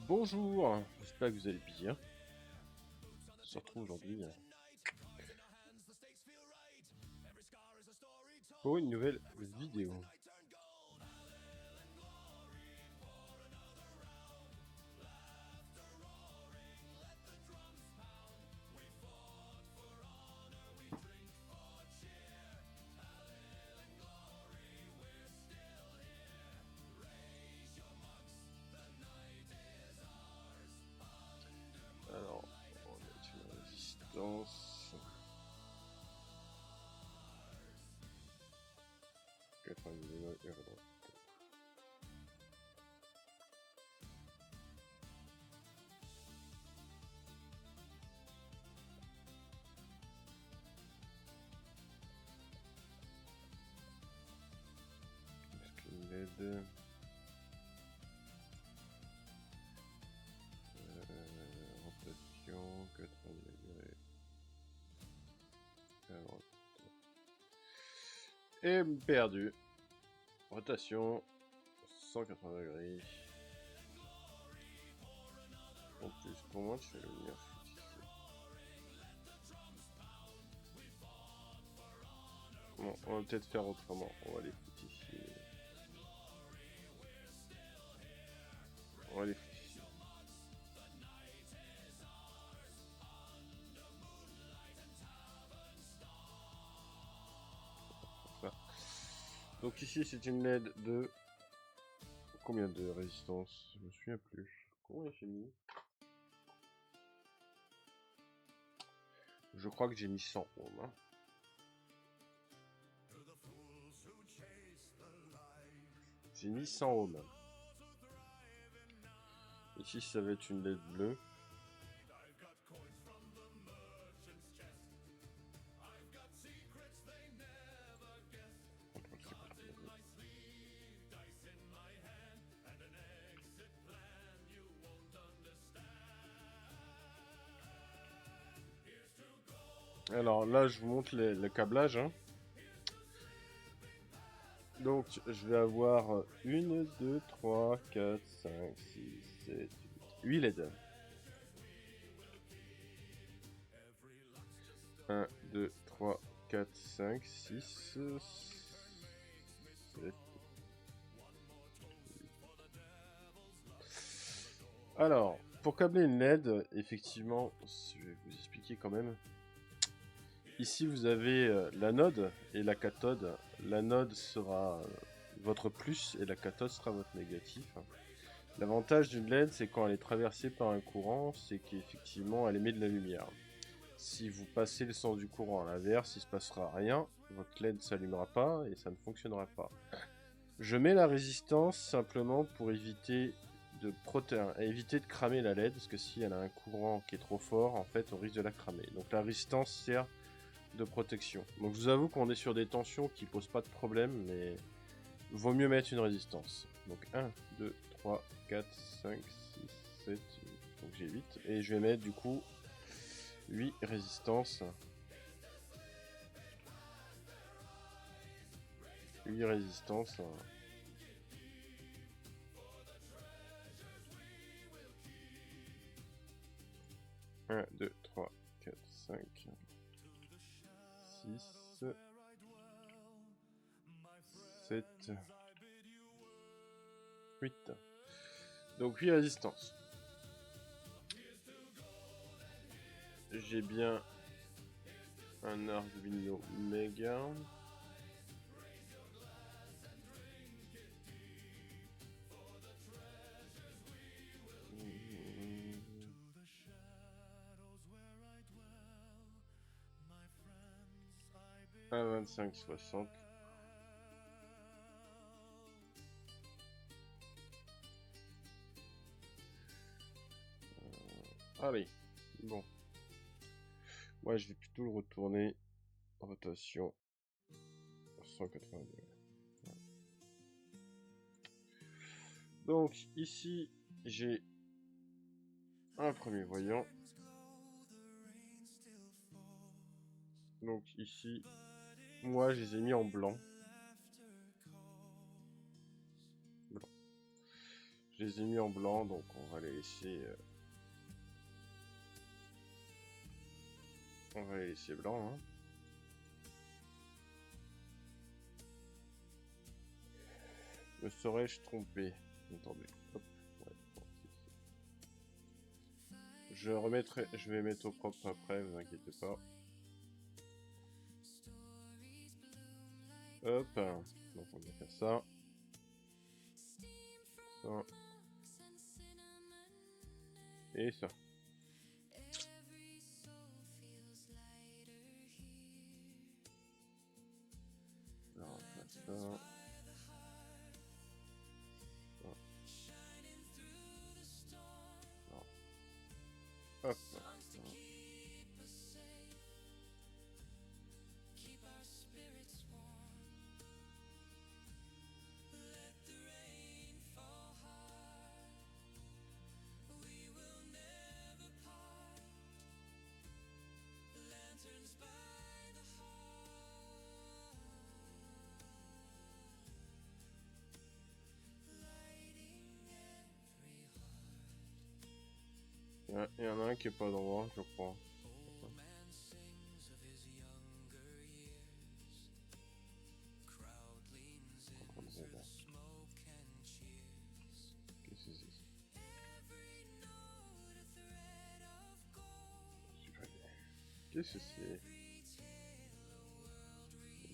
Bonjour, j'espère que vous allez bien. On se retrouve aujourd'hui pour une nouvelle vidéo. Alors, on va mettre une résistance. 90 vers la droite. Est-ce qu'il l'aide rotation, 90 degrés. Alors, et perdu. Rotation, 180 degrés. En plus, pour moi, je fais le lumière fructifiée. Bon, on va peut-être faire autrement. On va les fructifier. On va les fructifier. Voilà. Donc ici, c'est une LED de... Combien de résistance? Je me souviens plus. Combien j'ai mis? Je crois que j'ai mis 100 ohms. Hein. J'ai mis 100 ohms. Ici, ça va être une LED bleue. Alors là, je vous montre le câblage. Hein. Donc, je vais avoir 1, 2, 3, 4, 5, 6, 7, 8 LED. 1, 2, 3, 4, 5, 6, 7. Alors, pour câbler une LED, effectivement, je vais vous expliquer quand même. Ici, vous avez l'anode et la cathode. L'anode sera votre plus et la cathode sera votre négatif. L'avantage d'une LED, c'est quand elle est traversée par un courant, c'est qu'effectivement, elle émet de la lumière. Si vous passez le sens du courant à l'inverse, il ne se passera rien. Votre LED ne s'allumera pas et ça ne fonctionnera pas. Je mets la résistance simplement pour éviter de cramer la LED, parce que si elle a un courant qui est trop fort, en fait, on risque de la cramer. Donc la résistance sert de protection. Donc je vous avoue qu'on est sur des tensions qui posent pas de problème, mais vaut mieux mettre une résistance. Donc 1, 2, 3, 4, 5, 6, 7, 8. Donc j'ai 8. Et je vais mettre du coup 8 résistances. 8 résistances. 1, 2, 3, 4, 5, 6, 7, 8. Donc 8 résistances. J'ai bien un Arduino Mega. Un 2560. Allez, bon. Moi, je vais plutôt le retourner en rotation 180 degrés. Voilà. Donc, ici, j'ai un premier voyant. Donc, ici, moi, je les ai mis en blanc. Je les ai mis en blanc, donc on va les laisser... on va les laisser blancs, hein. Me serais-je trompé? Attendez. Hop. Ouais, bon, je remettrai, je vais mettre au propre après, vous inquiétez pas. Hop. Donc on va faire ça. Ça. Et ça. Alors, on va faire ça. Ça. Non. Hop. Ça. Il y en a un qui est pas droit, je crois. Qu'est-ce que c'est?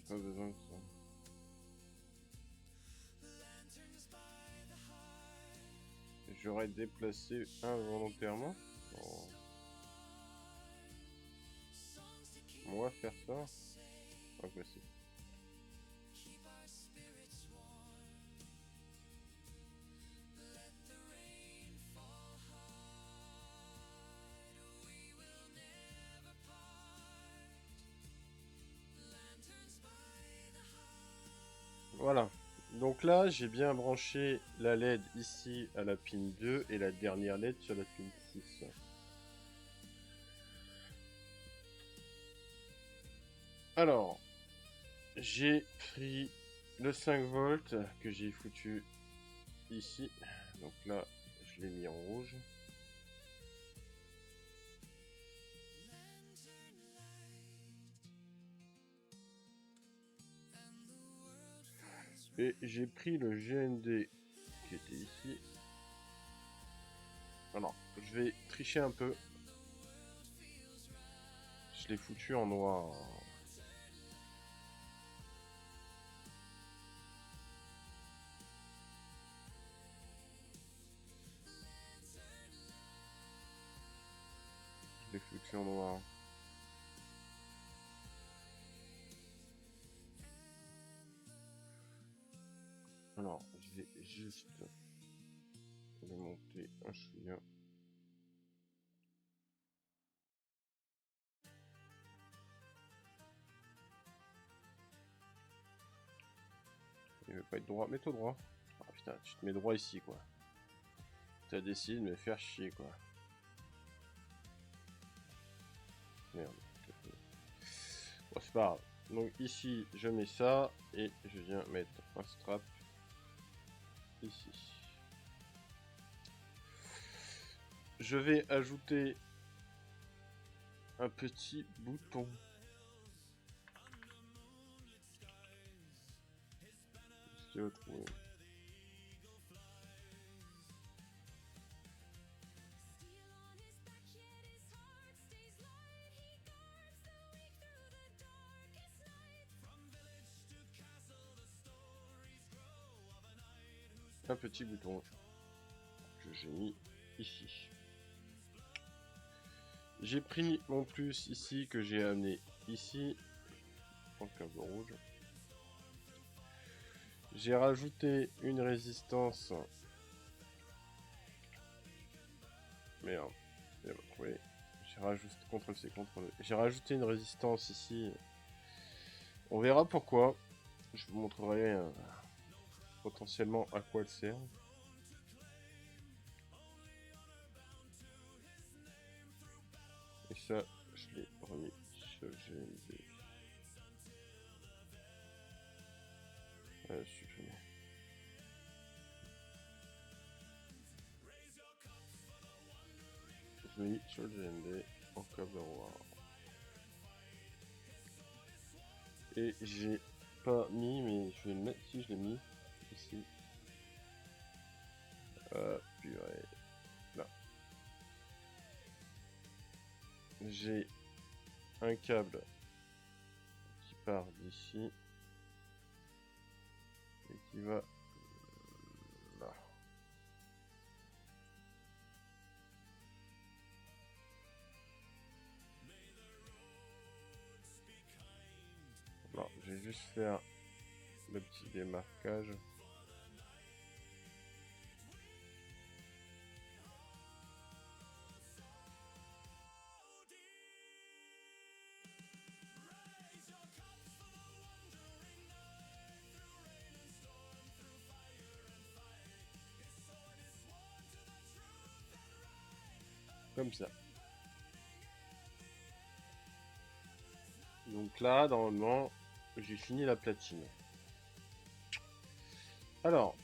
Pas besoin de ça. J'aurais déplacé involontairement. Oh. On va faire ça. Ah, bah si. Voilà. Donc là, j'ai bien branché la LED ici à la pin 2 et la dernière LED sur la pin 6. Alors, j'ai pris le 5 volts que j'ai foutu ici. Donc là, je l'ai mis en rouge. Et j'ai pris le GND qui était ici. Alors, je vais tricher un peu. Je l'ai foutu en noir. Je l'ai foutu en noir. Alors, je vais juste le monter un chouïa. Il veut pas être droit, mets-toi droit. Ah putain, tu te mets droit ici quoi. T'as décidé de me faire chier quoi. Merde. Bon, c'est pas grave. Donc ici, je mets ça et je viens mettre un strap ici. Je vais ajouter un petit bouton. Je l'ai retrouvé. Un petit bouton que j'ai mis ici. J'ai pris mon plus ici que j'ai amené ici. En câble rouge. J'ai rajouté une résistance. Merde, il va trouver. J'ai rajouté CTRL-C, CTRL-V. J'ai rajouté une résistance ici. On verra pourquoi. Je vous montrerai potentiellement à quoi elle sert. Et ça, je l'ai remis sur le GND. Supprimer. mis sur le GND en câble roi. Et j'ai pas mis, mais je vais le mettre, si je l'ai mis ici. Purée. Là. J'ai un câble qui part d'ici et qui va là. Non, je vais juste faire le petit démarquage. Comme ça. Donc là, normalement, j'ai fini la platine. Alors,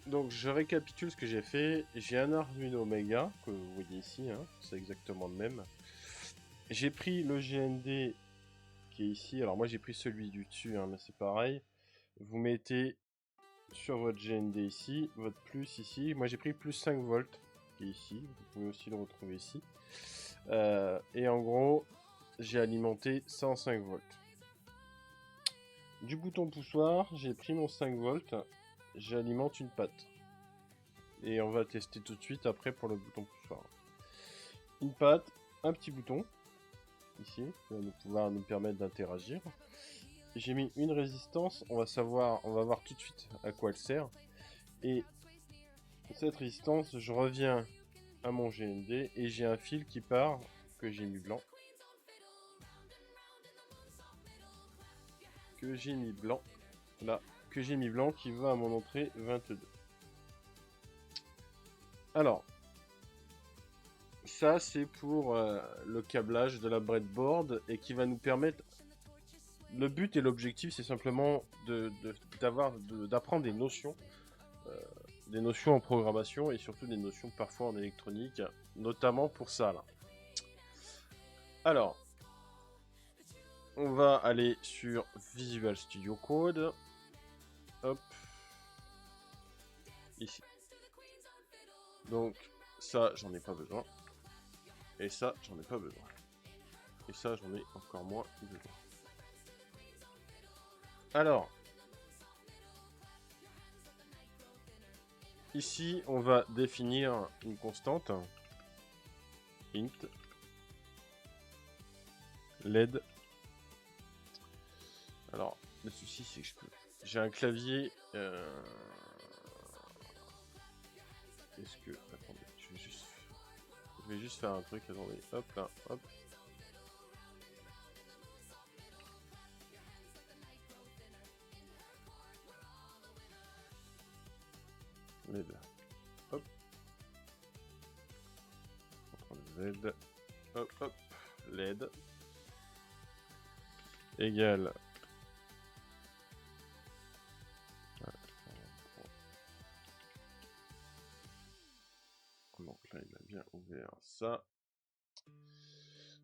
donc je récapitule ce que j'ai fait. J'ai un Arduino Mega, que vous voyez ici, hein, c'est exactement le même. J'ai pris le GND qui est ici. Alors moi j'ai pris celui du dessus, hein, mais c'est pareil. Vous mettez sur votre GND ici, votre plus ici. Moi j'ai pris plus 5 volts qui est ici. Vous pouvez aussi le retrouver ici. Et en gros, j'ai alimenté 105 volts. Du bouton poussoir, j'ai pris mon 5 volts. J'alimente une patte. Et on va tester tout de suite après pour le bouton poussoir. Une patte, un petit bouton. Ici, qui va pouvoir nous permettre d'interagir. J'ai mis une résistance, on va voir tout de suite à quoi elle sert. Et cette résistance, je reviens à mon GND et j'ai un fil qui part, que j'ai mis blanc. Là, que j'ai mis blanc qui va à mon entrée 22. Alors, ça c'est pour le câblage de la breadboard et qui va nous permettre. Le but et l'objectif, c'est simplement d'apprendre des notions en programmation et surtout des notions parfois en électronique, notamment pour ça là. Alors, on va aller sur Visual Studio Code. Hop. Ici. Donc, ça, j'en ai pas besoin. Et ça, j'en ai pas besoin. Et ça, j'en ai encore moins besoin. Alors, ici, on va définir une constante. Int. LED. Alors, le souci, c'est que j'ai un clavier. Est-ce que... Attendez, je vais juste faire un truc. Attendez, hop là, hop. LED. Hop. Z. Hop, hop. LED. Égale. Donc là, il a bien ouvert ça.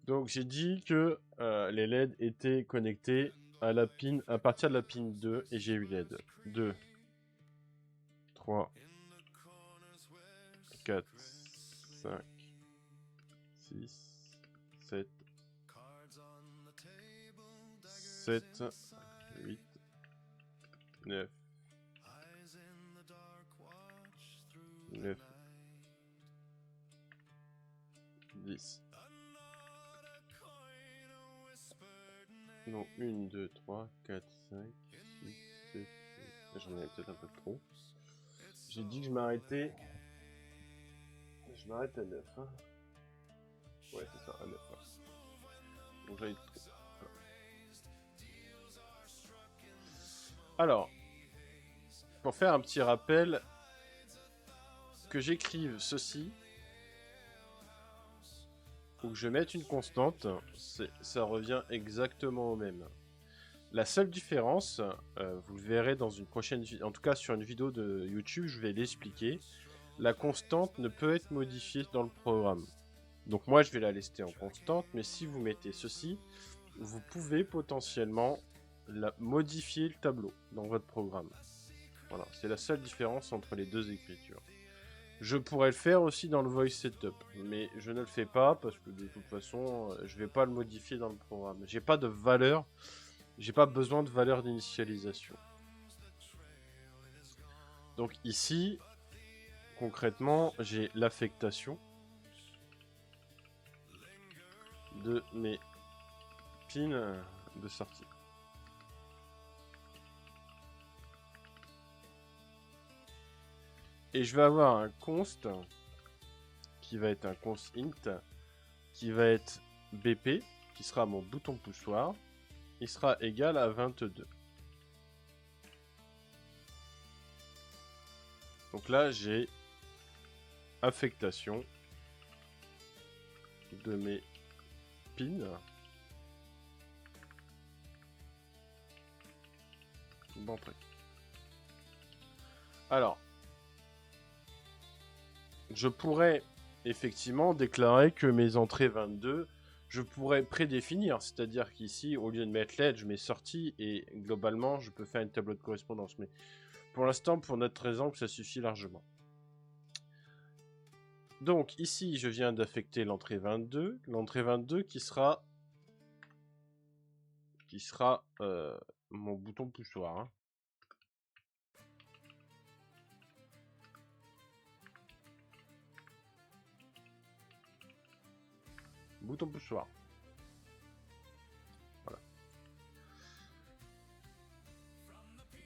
Donc j'ai dit que les LED étaient connectés à la pin, à partir de la pin 2, et j'ai eu LED. 2, 3, 4, 5, 6, 7, 7, 8, 9, 9, 10. Non, 1, 2, 3, 4, 5, 6, 7, 8. J'en ai peut-être un peu trop. J'ai dit que je m'arrêtais. Je m'arrête à 9. Hein. Ouais, c'est ça, à 9. Hein. Donc j'avais trop. Alors, pour faire un petit rappel, que j'écrive ceci, ou que je mette une constante, ça revient exactement au même. La seule différence, vous le verrez dans une prochaine vidéo, en tout cas sur une vidéo de YouTube, je vais l'expliquer. La constante ne peut être modifiée dans le programme. Donc moi, je vais la laisser en constante, mais si vous mettez ceci, vous pouvez potentiellement modifier le tableau dans votre programme. Voilà, c'est la seule différence entre les deux écritures. Je pourrais le faire aussi dans le Voice Setup, mais je ne le fais pas parce que de toute façon, je ne vais pas le modifier dans le programme. J'ai pas de valeur, j'ai pas besoin de valeur d'initialisation. Donc ici, concrètement, j'ai l'affectation de mes pins de sortie. Et je vais avoir un const qui va être un const int qui va être BP, qui sera mon bouton poussoir. Il sera égal à 22. Donc là, j'ai affectation de mes pins d'entrée. Alors, je pourrais effectivement déclarer que mes entrées 22, je pourrais prédéfinir, c'est-à-dire qu'ici, au lieu de mettre LED, je mets sortie et globalement, je peux faire une tableau de correspondance. Mais pour l'instant, pour notre exemple, ça suffit largement. Donc ici, je viens d'affecter l'entrée 22 qui sera mon bouton poussoir. Hein. Bouton poussoir. Voilà.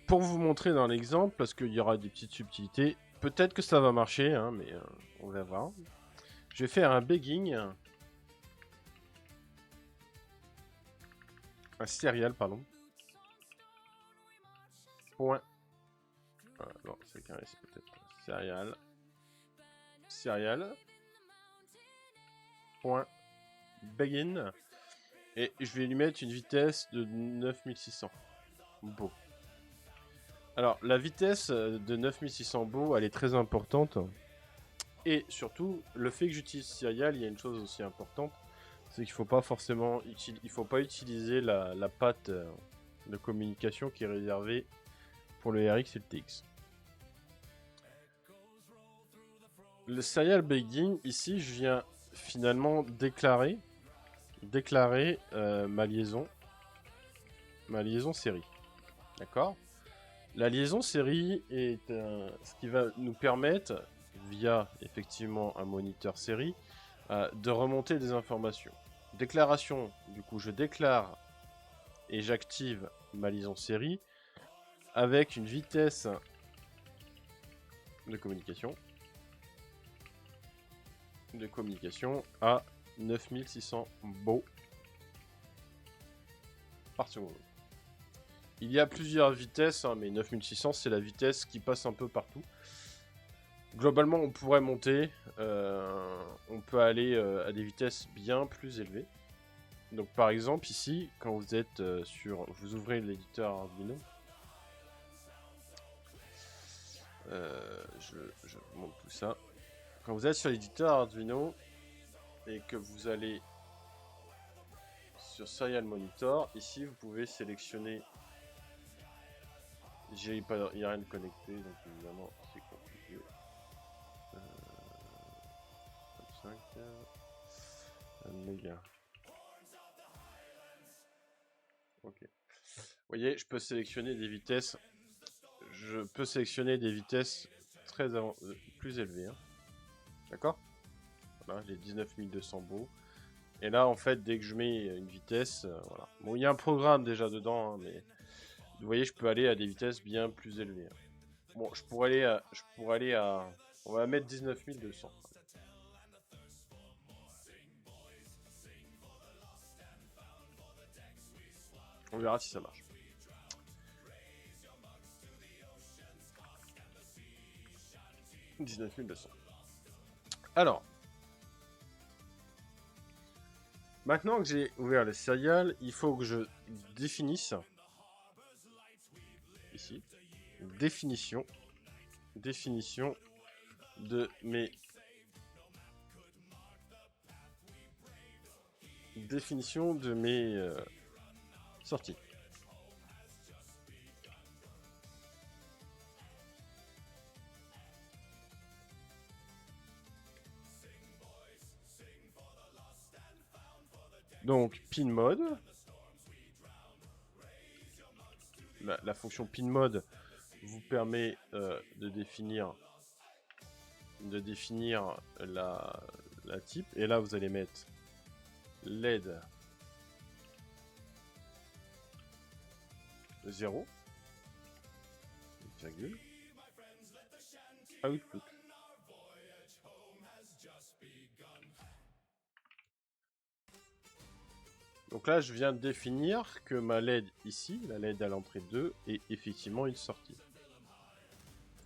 Pour vous montrer dans l'exemple, parce qu'il y aura des petites subtilités, peut-être que ça va marcher, hein, mais on va voir. Je vais faire un begging. Un serial, pardon. Point. Non, c'est carré, c'est peut-être serial. Serial. Point. Begin. Et je vais lui mettre une vitesse de 9600. Beau. Alors, la vitesse de 9600 beau, elle est très importante. Et surtout, le fait que j'utilise serial, il y a une chose aussi importante, c'est qu'il faut pas forcément utiliser la patte de communication qui est réservée pour le RX et le TX. Le serial begin, ici, je viens finalement déclarer ma liaison série. D'accord ? La liaison série est ce qui va nous permettre, via effectivement un moniteur série, de remonter des informations. Déclaration, du coup je déclare et j'active ma liaison série avec une vitesse de communication à 9600 baux par seconde. Il y a plusieurs vitesses, hein, mais 9600 c'est la vitesse qui passe un peu partout. Globalement, on pourrait monter, on peut aller à des vitesses bien plus élevées. Donc par exemple ici, quand vous êtes vous ouvrez l'éditeur Arduino, je vous montre tout ça. Quand vous êtes sur l'éditeur Arduino et que vous allez sur Serial Monitor, ici vous pouvez sélectionner. Il n'y a rien de connecté, donc évidemment c'est compliqué. 25 mégas. Ok. Vous voyez, je peux sélectionner des vitesses. Je peux sélectionner des vitesses plus élevées. Hein. D'accord ? Voilà, j'ai 19200 baux. Et là, en fait, dès que je mets une vitesse, voilà. Bon, il y a un programme déjà dedans, hein, mais vous voyez, je peux aller à des vitesses bien plus élevées. Hein. Bon, je pourrais aller à, on va mettre 19200. On verra si ça marche. « 19200. » Alors, maintenant que j'ai ouvert le serial, il faut que je définisse ici définition de mes définition de mes sorties. Donc pin mode, la fonction pin mode vous permet de définir la type, et là vous allez mettre LED 0, virgule, output. Donc là, je viens de définir que ma LED ici, la LED à l'entrée 2, est effectivement une sortie.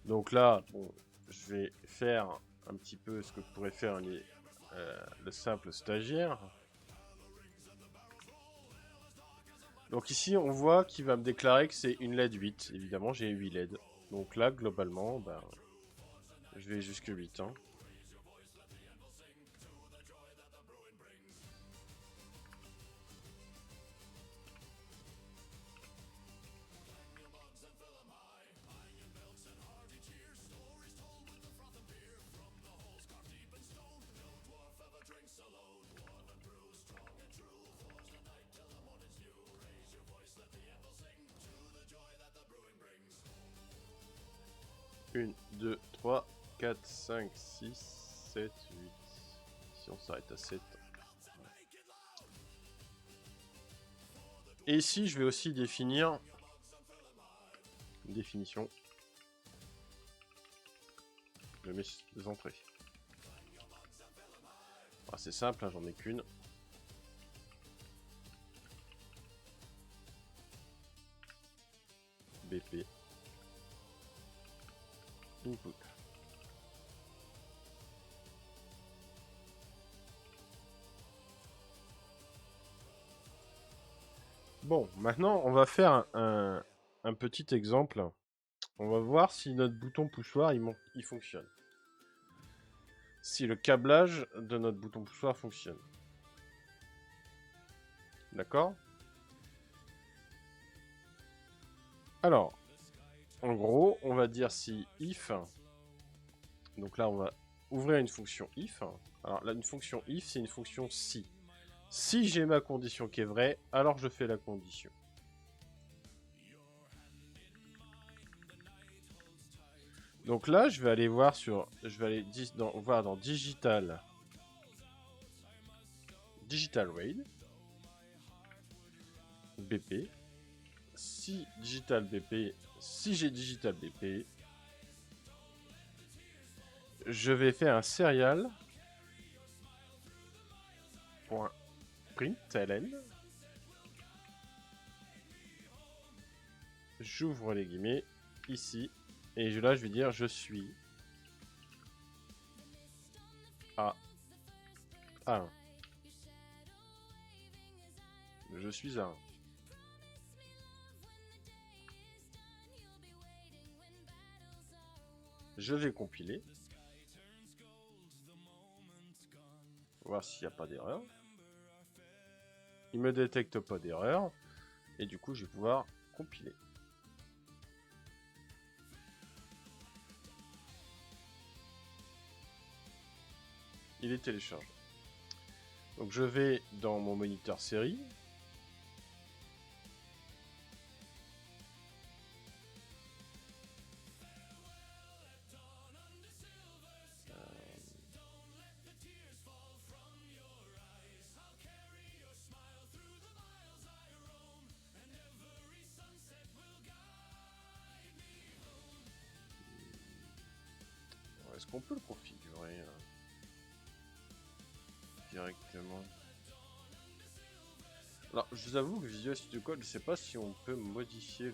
Donc là, bon, je vais faire un petit peu ce que pourrait faire le simple stagiaire. Donc ici, on voit qu'il va me déclarer que c'est une LED 8. Évidemment, j'ai 8 LED. Donc là, globalement, ben, je vais jusque 8. Hein. Une, 2, 3, 4, 5, 6, 7, 8. Si on s'arrête à 7. Et ici, je vais aussi définir une définition de mes entrées. Ah, c'est simple, hein, j'en ai qu'une. BP. Input. Bon, maintenant, on va faire un petit exemple. On va voir si notre bouton poussoir, il fonctionne. Si le câblage de notre bouton poussoir fonctionne. D'accord? Alors, en gros, on va dire si if... Donc là, on va ouvrir une fonction if. Alors là, une fonction if, c'est une fonction si. Si j'ai ma condition qui est vraie, alors je fais la condition. Donc là, je vais aller voir voir dans Digital Raid, BP. Si Digital BP, si j'ai Digital BP, je vais faire un serial .println. J'ouvre les guillemets ici et là je vais dire je suis à 1. Je suis à 1. Je vais compiler. Voir s'il n'y a pas d'erreur. Il me détecte pas d'erreur. Et du coup, je vais pouvoir compiler. Il est téléchargé. Donc je vais dans mon moniteur série. Est-ce qu'on peut le configurer directement? Alors, je vous avoue que Visual Studio Code, je sais pas si on peut modifier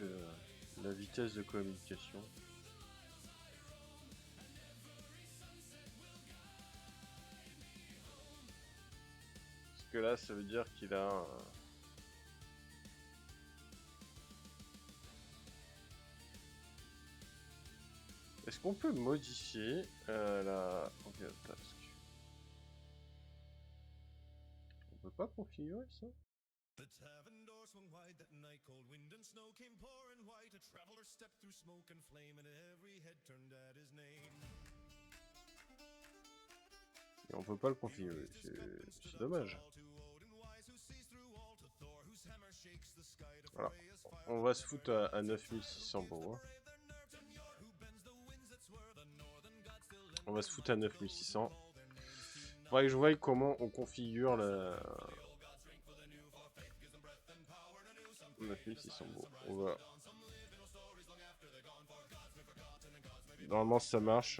la vitesse de communication. Parce que là, ça veut dire qu'il a... Est-ce qu'on peut modifier la... Ok, task. On peut pas configurer ça? The tavern door swung wide that night, cold wind and snow came pouring white. A traveler stepped through smoke and flame, and every head turned at his name. Et on peut pas le configurer, c'est dommage. Alors, on va se foutre à 9600 bon. Hein. On va se foutre à 9600. Faudrait que je voie comment on configure la... 9600 bon. On va... Normalement ça marche.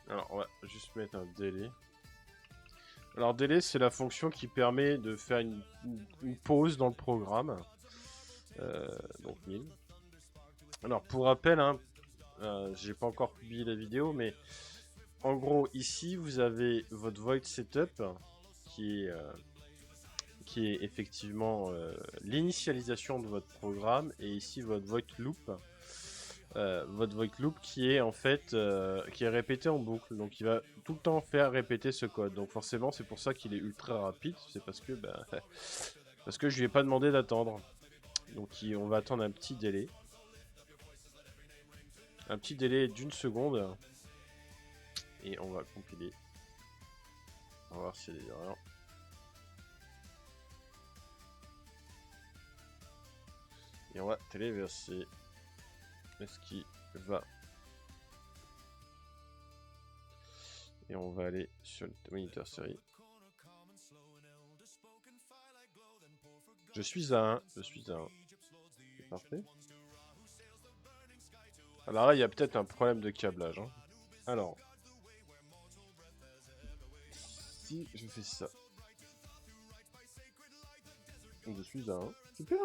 Alors on va juste mettre un délai. Alors délai c'est la fonction qui permet de faire une pause dans le programme. Donc 1000. Alors pour rappel, hein, j'ai pas encore publié la vidéo, mais en gros ici vous avez votre void setup qui est effectivement l'initialisation de votre programme, et ici votre void loop. Votre void loop qui est en fait qui est répété en boucle, donc il va tout le temps faire répéter ce code. Donc forcément c'est pour ça qu'il est ultra rapide, c'est parce que parce que je lui ai pas demandé d'attendre. Donc on va attendre un petit délai. Un petit délai d'une seconde. Et on va compiler. On va voir s'il y a des erreurs. Et on va téléverser ce qui va. Et on va aller sur le moniteur série. Je suis à 1. Je suis à 1. C'est parfait. Alors là, il y a peut-être un problème de câblage. Hein. Alors, si je fais ça, je suis à 1. Super.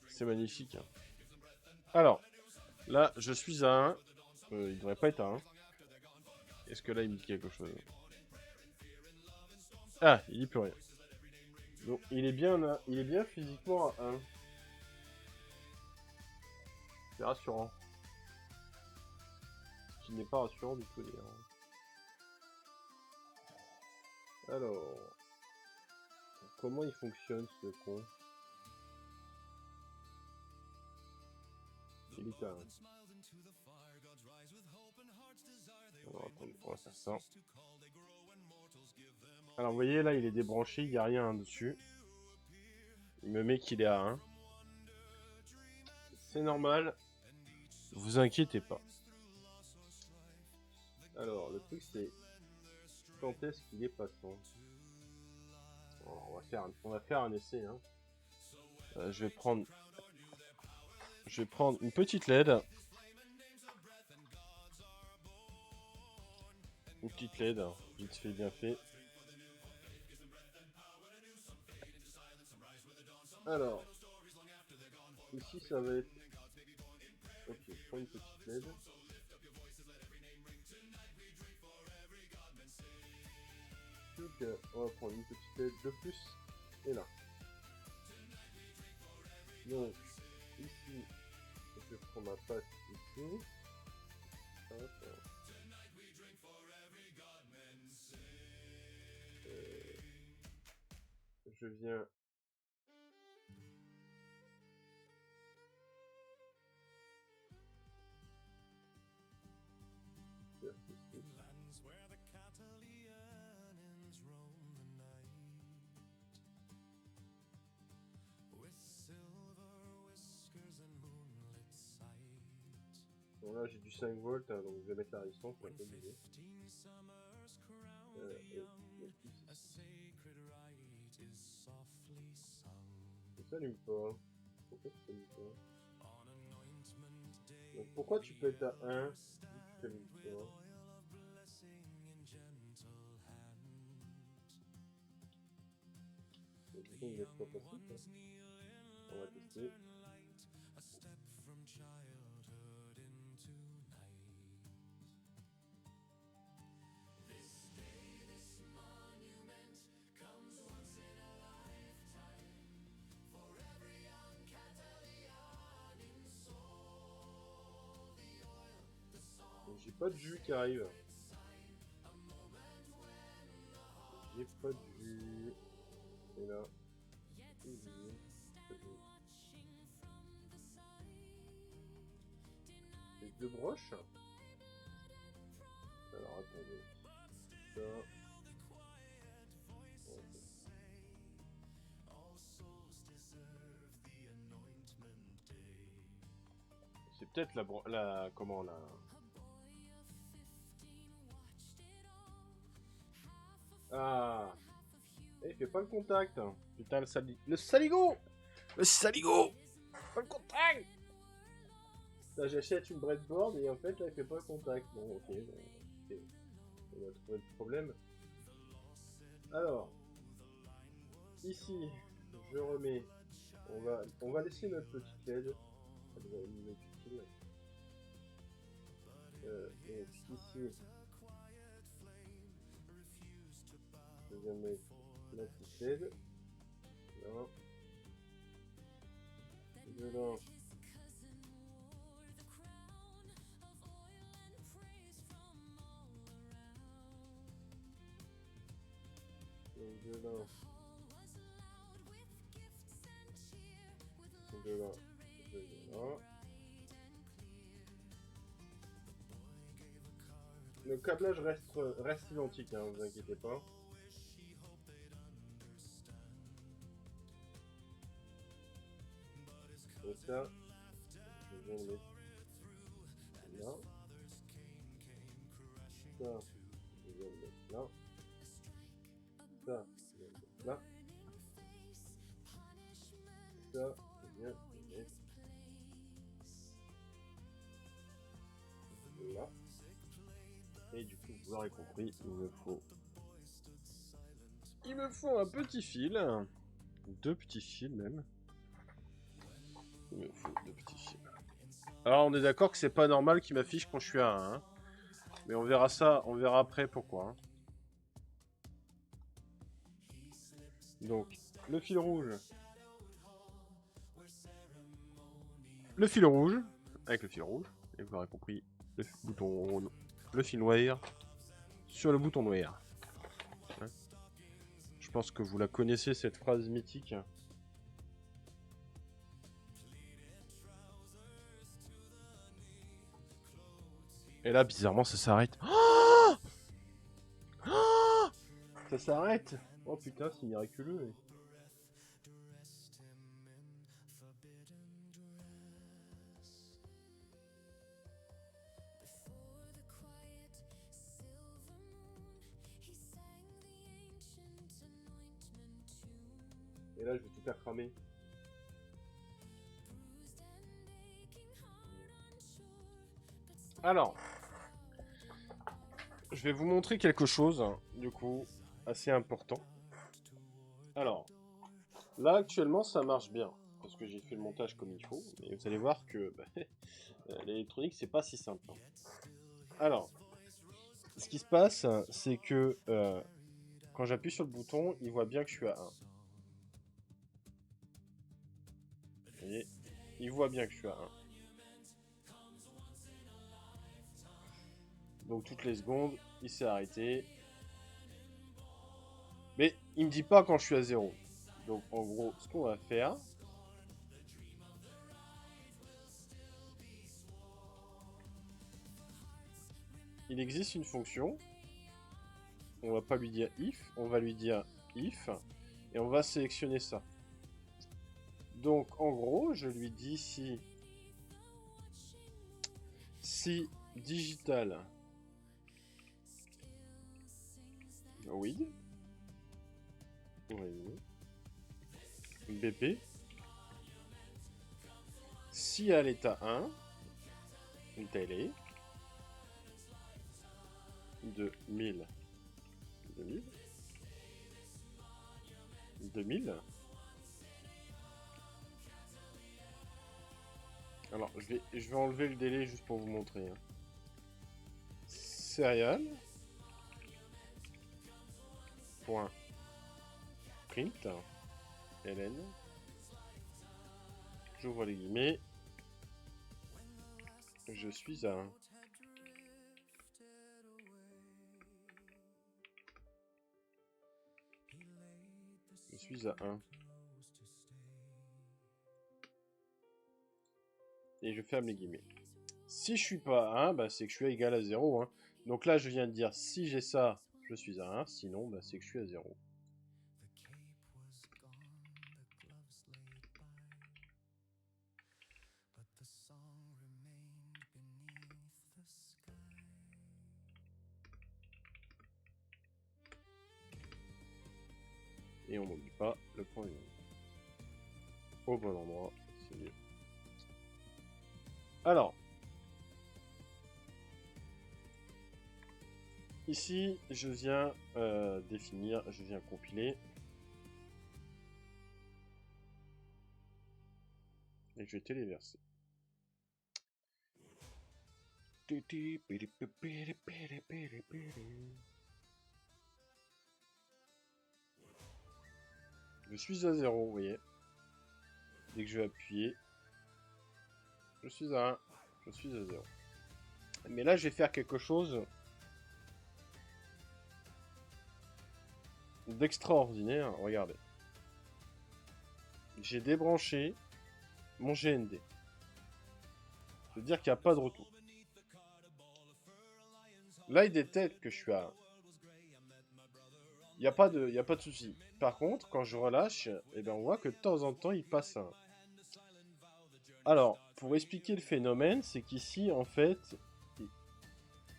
C'est magnifique. Hein. Alors, là, je suis à 1. Il devrait pas être à 1. Est-ce que là, il me dit quelque chose? Ah, il dit plus rien. Donc, il est bien physiquement à 1. C'est rassurant. Ce qui n'est pas rassurant du tout d'ailleurs. Alors, comment il fonctionne ce con? Il est à 1. Alors, attendez, on va faire ça. Alors, vous voyez, là, il est débranché, il n'y a rien dessus. Il me met qu'il est à 1. C'est normal. Vous inquiétez pas. Alors, le truc, c'est... Quand est-ce qu'il est passant? Alors, on va faire un essai. Hein. Je vais prendre une petite LED. Une petite LED, vite fait, bien fait. Alors, ici ça va être... Ok, je prends une petite LED. Donc, on va prendre une petite LED de plus. Et là. Donc, ici, je prends ma patte ici. Je viens... Bon là j'ai du 5 volts, hein, donc je vais mettre la résistance pour un peu mieux. Ça s'allume pas. Pourquoi ça s'allume pas? Donc pourquoi tu peux être à 1 si tu t'allumes pas? Il n'est pas possible. On va tester. J'ai pas de jus qui arrive. J'ai pas de jus. Et là. Les deux broches. Alors attendez. Ça. C'est peut-être la comment la. Ah. Il fait pas le contact. Putain le saligo. Le saligo. Pas le contact. J'achète une breadboard et en fait là il fait pas le contact. Bon ok. Okay. On va trouver le problème. Alors. Ici. Je remets. On va laisser notre petite LED. Elle va être utile. Donc ici. Je vais mettre la petite LED. Là. Dedans. Donc dedans. Dedans. Dedans. Le câblage reste identique, hein, vous inquiétez pas. Et ça, je vais le mettre là. Ça, je vais le mettre là. Ça, je vais le mettre là. Ça, je viens le mettre là. Et du coup, vous l'aurez compris, il me faut un petit fil. 2 petits fils même. Il me faut 2 petits fils. Alors on est d'accord que c'est pas normal qu'il m'affiche quand je suis à 1. Hein. Mais on verra ça, on verra après pourquoi. Hein. Donc, le fil rouge. Le fil rouge. Avec le fil rouge. Et vous l'aurez compris, le fil noir sur le bouton noir. Hein. Je pense que vous la connaissez cette phrase mythique. Et là, bizarrement, ça s'arrête. Oh oh ça s'arrête. Oh putain, c'est miraculeux. Et là, je vais tout faire cramer. Alors, je vais vous montrer quelque chose, du coup, assez important. Alors, là, actuellement, ça marche bien, parce que j'ai fait le montage comme il faut, et vous allez voir que l'électronique, c'est pas si simple. Alors, ce qui se passe, c'est que quand j'appuie sur le bouton, il voit bien que je suis à 1. Vous voyez, il voit bien que je suis à 1. Donc toutes les secondes, il s'est arrêté. Mais il me dit pas quand je suis à 0. Donc en gros, ce qu'on va faire... Il existe une fonction. On va pas lui dire if, on va lui dire if. Et on va sélectionner ça. Donc en gros, je lui dis si digital oui. BP. Si à l'état 1, télé. 2000. 2000. Alors, je vais enlever le délai juste pour vous montrer. Hein. Serial. Point. Print. ln. J'ouvre les guillemets. Je suis à 1. suis à 1. Et je ferme les guillemets. Si je suis pas à 1, bah, c'est que je suis égal à 0. Hein. Donc là, je viens de dire, si j'ai ça, je suis à 1. Sinon, bah, c'est que je suis à 0. Et on n'oublie pas le point union. Au bon endroit, c'est mieux. Alors, ici, je viens définir, je viens compiler. Et je vais téléverser. Je suis à 0, vous voyez. Dès que je vais appuyer, je suis à 1, je suis à 0. Mais là, je vais faire quelque chose d'extraordinaire. Regardez. J'ai débranché mon GND. C'est-à-dire qu'il n'y a pas de retour. Là, il détecte que je suis à 1. Il n'y a pas de souci. Par contre, quand je relâche, eh ben, on voit que de temps en temps, il passe à 1. Alors, pour expliquer le phénomène, c'est qu'ici, en fait,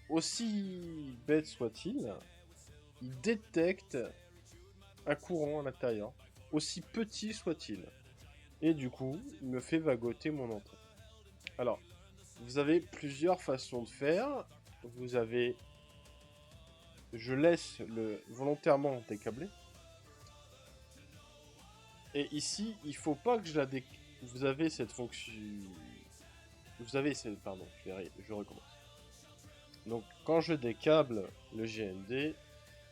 aussi bête soit-il, il détecte un courant à l'intérieur, aussi petit soit-il. Et du coup, il me fait vagoter mon entrée. Alors, vous avez plusieurs façons de faire. Vous avez... Je laisse volontairement décabler. Et ici, il faut pas que je la Vous avez cette fonction... Vous avez cette... Pardon, je recommence. Donc, quand je décable le GND,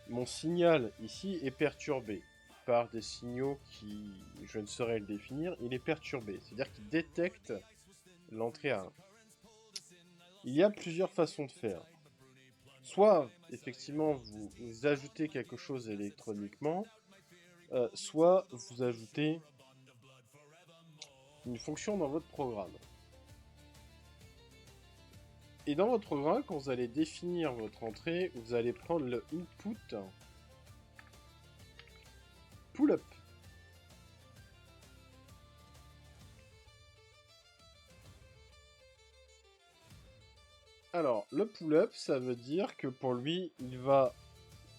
mon signal ici est perturbé par des signaux qui... Je ne saurais le définir. Il est perturbé. C'est-à-dire qu'il détecte l'entrée à 1. Il y a plusieurs façons de faire. Soit, effectivement, vous ajoutez quelque chose électroniquement, soit vous ajoutez une fonction dans votre programme. Et dans votre programme, quand vous allez définir votre entrée, vous allez prendre le input pull-up. Alors, le pull-up, ça veut dire que pour lui, il va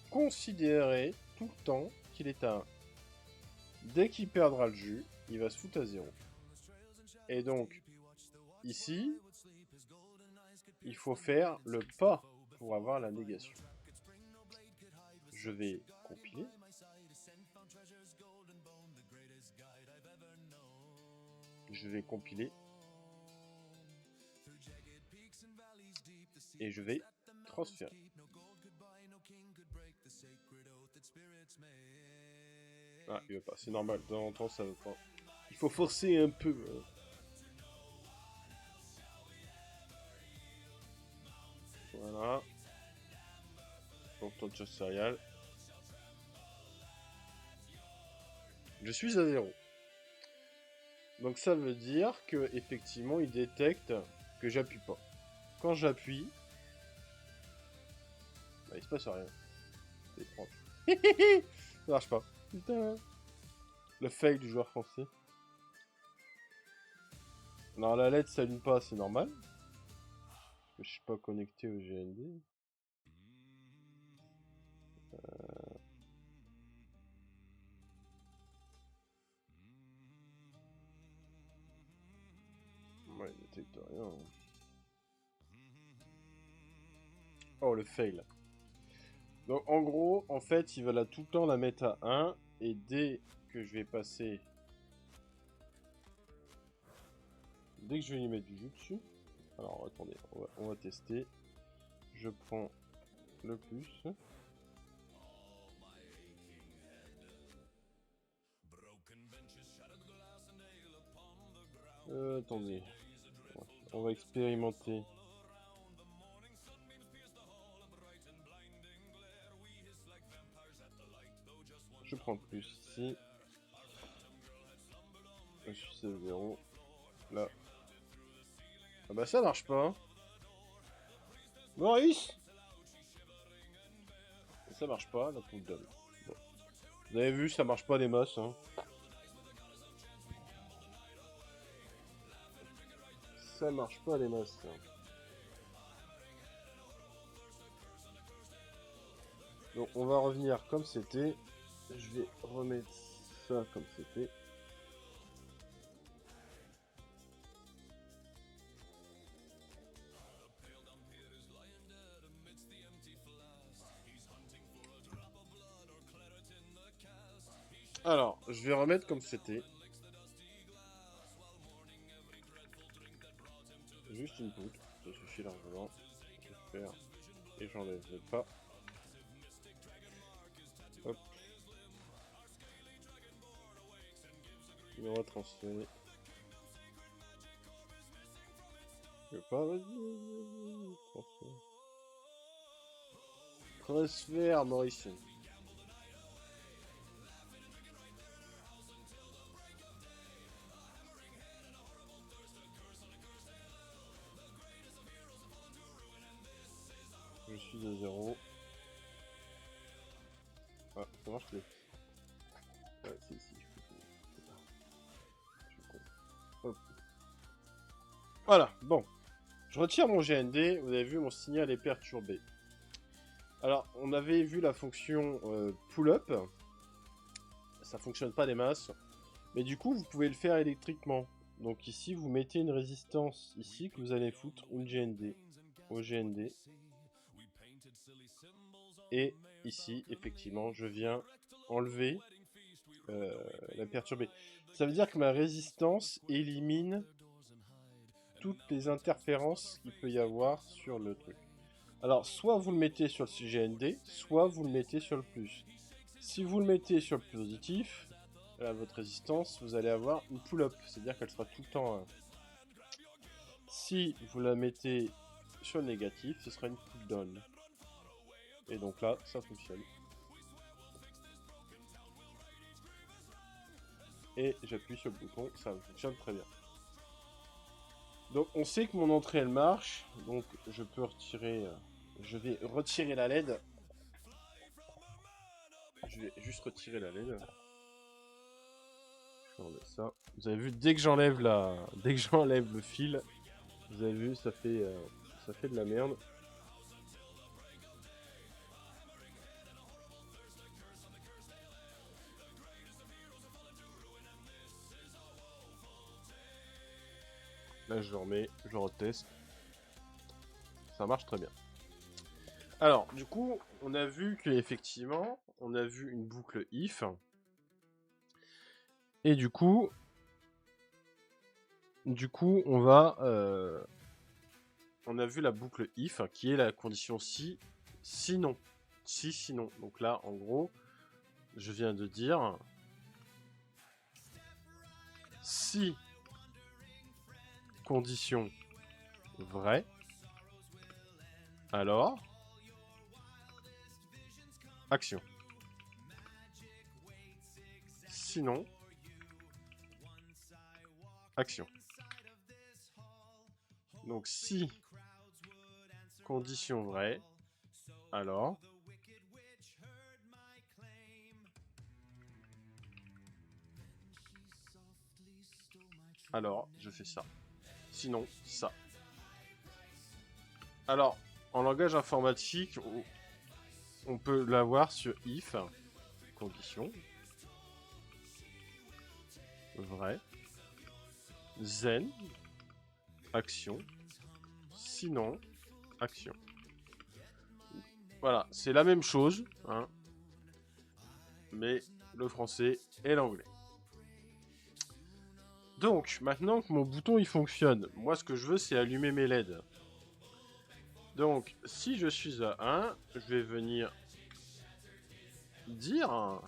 considérer tout le temps qu'il est à 1. Dès qu'il perdra le jus, il va se foutre à 0. Et donc, ici, il faut faire le pas pour avoir la négation. Je vais compiler. Je vais compiler. Et je vais transférer. Ah, il veut pas, c'est normal, de temps en temps ça veut pas. Il faut forcer un peu. Voilà. Donc ton serial. Je suis à 0. Donc ça veut dire que effectivement il détecte que j'appuie pas. Quand j'appuie, bah, il se passe rien. C'est étrange. Ça marche pas. Putain. Le fail du joueur français. Alors la LED s'allume pas, c'est normal. Parce que je suis pas connecté au GND. Ouais, il détecte rien. Oh, le fail. Donc en gros, en fait, il va tout le temps la mettre à 1. Et dès que je vais passer... Dès que je vais lui mettre du jus dessus... Alors attendez, on va tester. Je prends le plus. Attendez. On va expérimenter. Je prends le plus ici. c'est 0. Là. Ah bah ça marche pas. Hein. Maurice, ça marche pas, la poule d'homme. Bon. Vous avez vu, ça marche pas les masses. Hein. Ça marche pas les masses. Hein. Donc on va revenir comme c'était. Je vais remettre ça comme c'était. Alors, je vais remettre comme c'était. Juste une poutre, ça suffit largement. Je vais faire et j'enlève pas. Hop. On va transférer. Je veux pas, vas-y. Transfert. Transfert, Maurice. Je suis à 0. Ah, ça marche plus. Ouais, si, hop. Voilà, bon. Je retire mon GND, vous avez vu, mon signal est perturbé. Alors, on avait vu la fonction pull-up. Ça fonctionne pas des masses. Mais du coup, vous pouvez le faire électriquement. Donc ici, vous mettez une résistance ici que vous allez foutre une GND au GND. Et ici, effectivement, je viens enlever la perturber. Ça veut dire que ma résistance élimine toutes les interférences qu'il peut y avoir sur le truc. Alors, soit vous le mettez sur le GND, soit vous le mettez sur le plus. Si vous le mettez sur le positif, là, votre résistance, vous allez avoir une pull-up, c'est-à-dire qu'elle sera tout le temps 1. Si vous la mettez sur le négatif, ce sera une pull-down. Et donc là, ça fonctionne. Et j'appuie sur le bouton, ça fonctionne très bien. Donc on sait que mon entrée elle marche, donc je peux retirer, je vais retirer la LED. Je vais juste retirer la LED. Je vais enlever ça. Vous avez vu, dès que j'enlève le fil, vous avez vu, ça fait de la merde. Là je le remets, je le reteste. Ça marche très bien. Alors, du coup, on a vu qu'effectivement, on a vu une boucle if. Et du coup, on va... on a vu la boucle if, qui est la condition si, sinon. Si, sinon. Donc là, en gros, je viens de dire... Si condition vraie, alors action. Sinon, action. Donc si condition vraie, alors je fais ça. Sinon, ça. Alors, en langage informatique, on peut l'avoir sur if, condition, vrai, then, action, sinon, action. Voilà, c'est la même chose, hein, mais le français et l'anglais. Donc, maintenant que mon bouton il fonctionne, moi ce que je veux c'est allumer mes LED. Donc, si je suis à 1, je vais venir dire,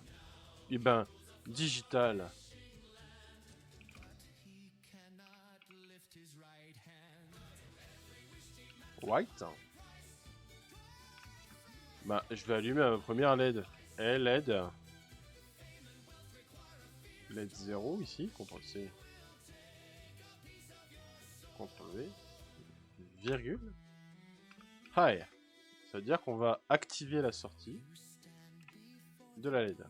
eh ben, digital. White. Bah, je vais allumer ma première LED. Et LED. LED 0 ici, CTRL C. CTRL-V, virgule, high. Ça veut dire qu'on va activer la sortie de la LED.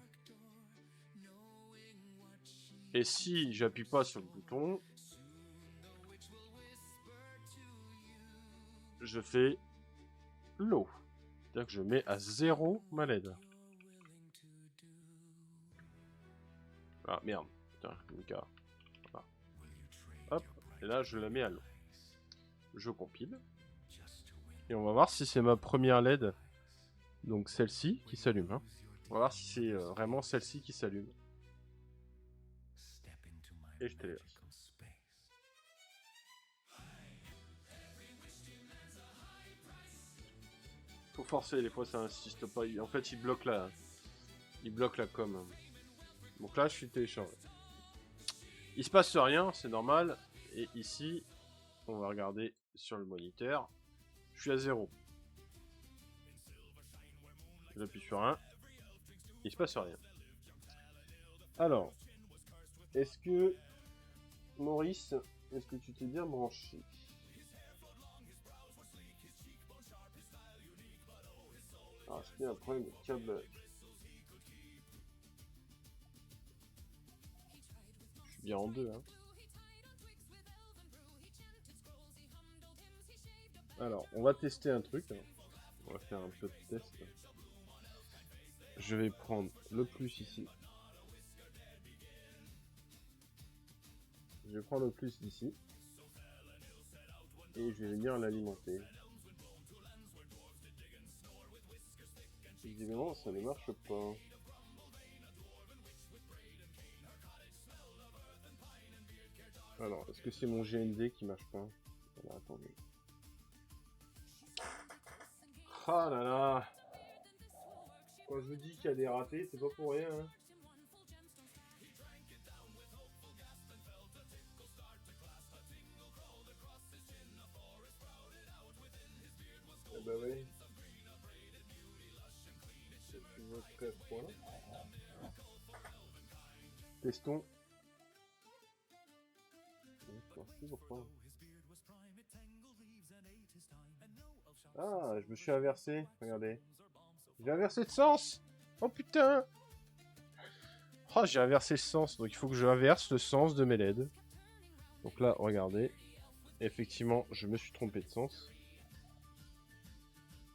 Et si j'appuie pas sur le bouton, je fais low. C'est-à-dire que je mets à 0 ma LED. Ah merde, putain, Mika. Voilà. Hop, et là je la mets à low. Je compile. Et on va voir si c'est ma première LED, donc celle-ci, qui s'allume. Hein. On va voir si c'est vraiment celle-ci qui s'allume. Et je téléverse. Faut forcer, des fois ça insiste pas. En fait, il bloque la com. Donc là, je suis téléchargé. Il se passe rien, c'est normal. Et ici, on va regarder sur le moniteur. Je suis à 0. J'appuie sur 1. Il se passe rien. Alors, est-ce que Maurice, est-ce que tu t'es bien branché? Alors, est-ce qu'il y a un problème de câblage? Je suis bien en deux, hein. Alors, on va tester un truc. Hein. On va faire un peu de test. Je vais prendre le plus ici. Je vais prendre le plus ici. Et je vais venir l'alimenter. Évidemment, ça ne marche pas. Alors, est-ce que c'est mon GND qui marche pas? Alors, attendez. Ah là là! Quand je vous dis qu'il y a des ratés, c'est pas pour rien. Hein. Eh bah oui. Tu veux faire quoi? Testons. Pourquoi? Ah, je me suis inversé. Regardez. J'ai inversé de sens. Oh putain. Oh, j'ai inversé le sens. Donc il faut que je inverse le sens de mes LED. Donc là, regardez. Effectivement, je me suis trompé de sens.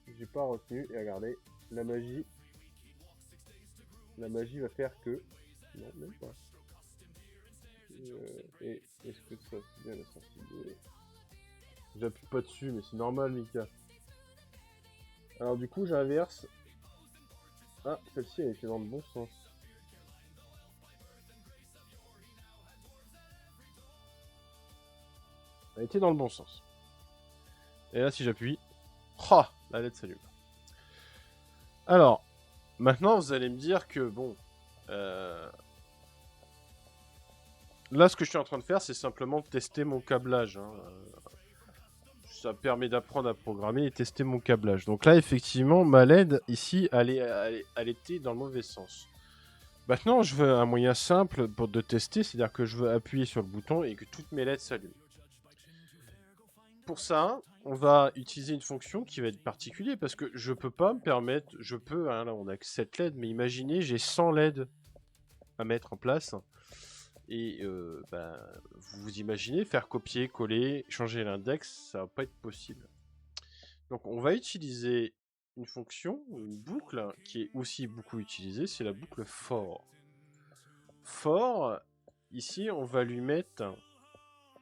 J'ai pas retenu. Et regardez, la magie. La magie va faire que... Non, même pas. Et est-ce que ça c'est bien la sortie de... J'appuie pas dessus, mais c'est normal, Mika. Alors du coup, j'inverse. Ah, celle-ci, elle était dans le bon sens. Elle était dans le bon sens. Et là, si j'appuie... Oh, la LED s'allume. Alors, maintenant, vous allez me dire que, bon... Là, ce que je suis en train de faire, c'est simplement tester mon câblage. Hein. Ça permet d'apprendre à programmer et tester mon câblage. Donc là, effectivement, ma LED, ici, elle était dans le mauvais sens. Maintenant, je veux un moyen simple de tester, c'est-à-dire que je veux appuyer sur le bouton et que toutes mes LED s'allument. Pour ça, on va utiliser une fonction qui va être particulière, parce que je peux pas me permettre... Je peux, hein, là, on a que 7 LED, mais imaginez, j'ai 100 LED à mettre en place. Et vous imaginez, faire copier, coller, changer l'index, ça va pas être possible. Donc on va utiliser une fonction, une boucle, qui est aussi beaucoup utilisée, c'est la boucle for. For, ici on va lui mettre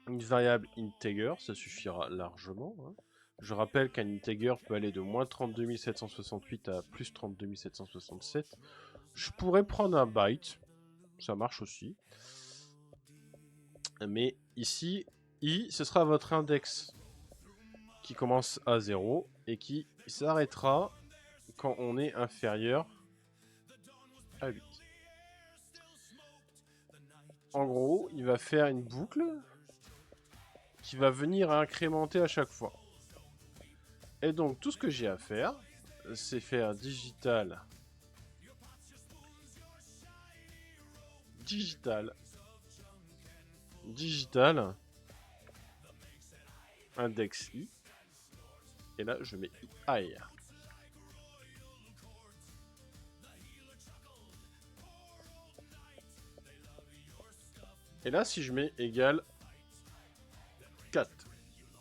une variable integer, ça suffira largement. Hein. Je rappelle qu'un integer peut aller de moins 32 768 à plus 32 767. Je pourrais prendre un byte, ça marche aussi. Mais ici, i, ce sera votre index qui commence à 0 et qui s'arrêtera quand on est inférieur à 8. En gros, il va faire une boucle qui va venir incrémenter à chaque fois. Et donc, tout ce que j'ai à faire, c'est faire digital. index I. Et là, je mets I. Et là, si je mets égal 4,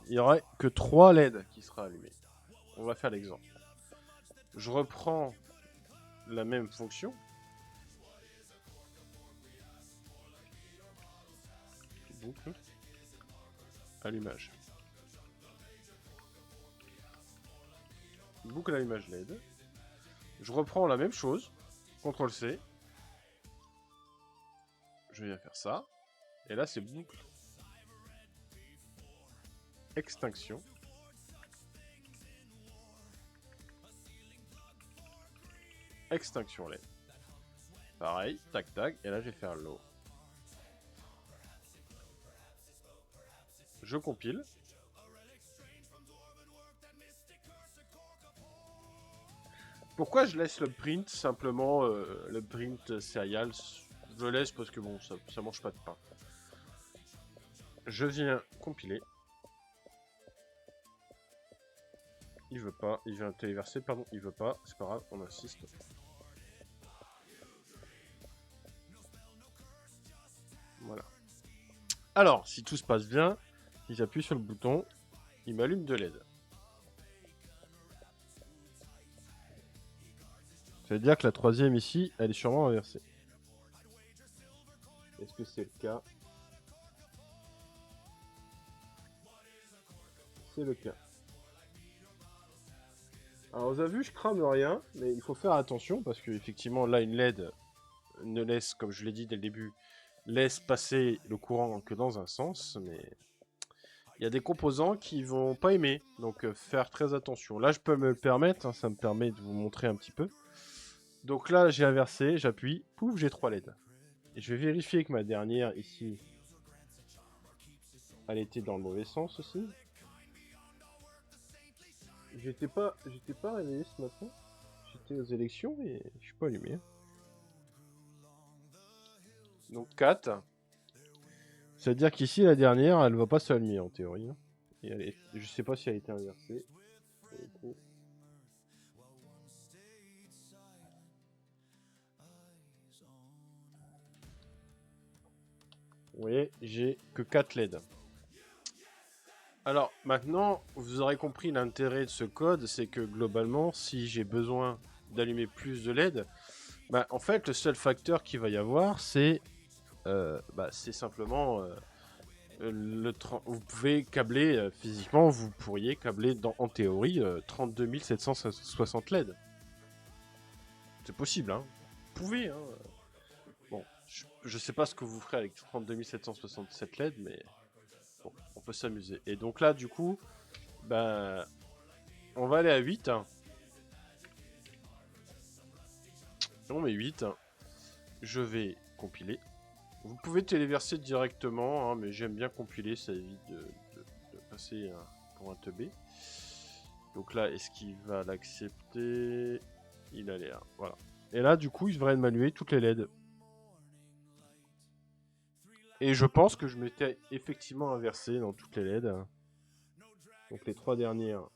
il n'y aurait que 3 LED qui sera allumés. On va faire l'exemple. Je reprends la même fonction. Boucle. Allumage. Boucle allumage LED. Je reprends la même chose. CTRL-C. Je viens faire ça. Et là, c'est boucle. Extinction. Extinction LED. Pareil, tac tac. Et là, je vais faire low. Je compile. Pourquoi je laisse le print simplement le print serial? Je laisse parce que bon, ça mange pas de pain. Je viens compiler. Il veut pas, il vient téléverser, pardon, il veut pas, c'est pas grave, on insiste. Voilà. Alors, si tout se passe bien, si j'appuie sur le bouton, il m'allume de LED. Ça veut dire que la troisième ici, elle est sûrement inversée. Est-ce que c'est le cas? C'est le cas. Alors vous avez vu, je crame rien, mais il faut faire attention parce que effectivement là une LED ne laisse, comme je l'ai dit dès le début, laisse passer le courant que dans un sens, mais il y a des composants qui vont pas aimer, donc faire très attention. Là je peux me le permettre, hein, ça me permet de vous montrer un petit peu. Donc là j'ai inversé, j'appuie, pouf, j'ai 3 LED. Et je vais vérifier que ma dernière ici, elle était dans le mauvais sens aussi. J'étais pas réveillé ce matin. J'étais aux élections et je suis pas allumé. Donc 4. C'est-à-dire qu'ici la dernière, elle va pas s'allumer en théorie. Et je sais pas si elle a été inversée. Vous voyez, j'ai que 4 LED. Alors maintenant, vous aurez compris l'intérêt de ce code, c'est que globalement, si j'ai besoin d'allumer plus de LED, bah, en fait, le seul facteur qu'il va y avoir, c'est simplement vous pouvez câbler physiquement, vous pourriez câbler en théorie 32 760 LED. C'est possible, hein. Vous pouvez, hein. Bon, je sais pas ce que vous ferez avec 32 767 LED, mais bon, on peut s'amuser. Et donc là, du coup, ben, on va aller à 8. Hein. On met 8. Je vais compiler. Vous pouvez téléverser directement, hein, mais j'aime bien compiler, ça évite de passer pour un teubé. Donc là, est-ce qu'il va l'accepter? Il a l'air, voilà. Et là, du coup, il devrait m'allumer toutes les LED. Et je pense que je m'étais effectivement inversé dans toutes les LED. Donc les 3 dernières.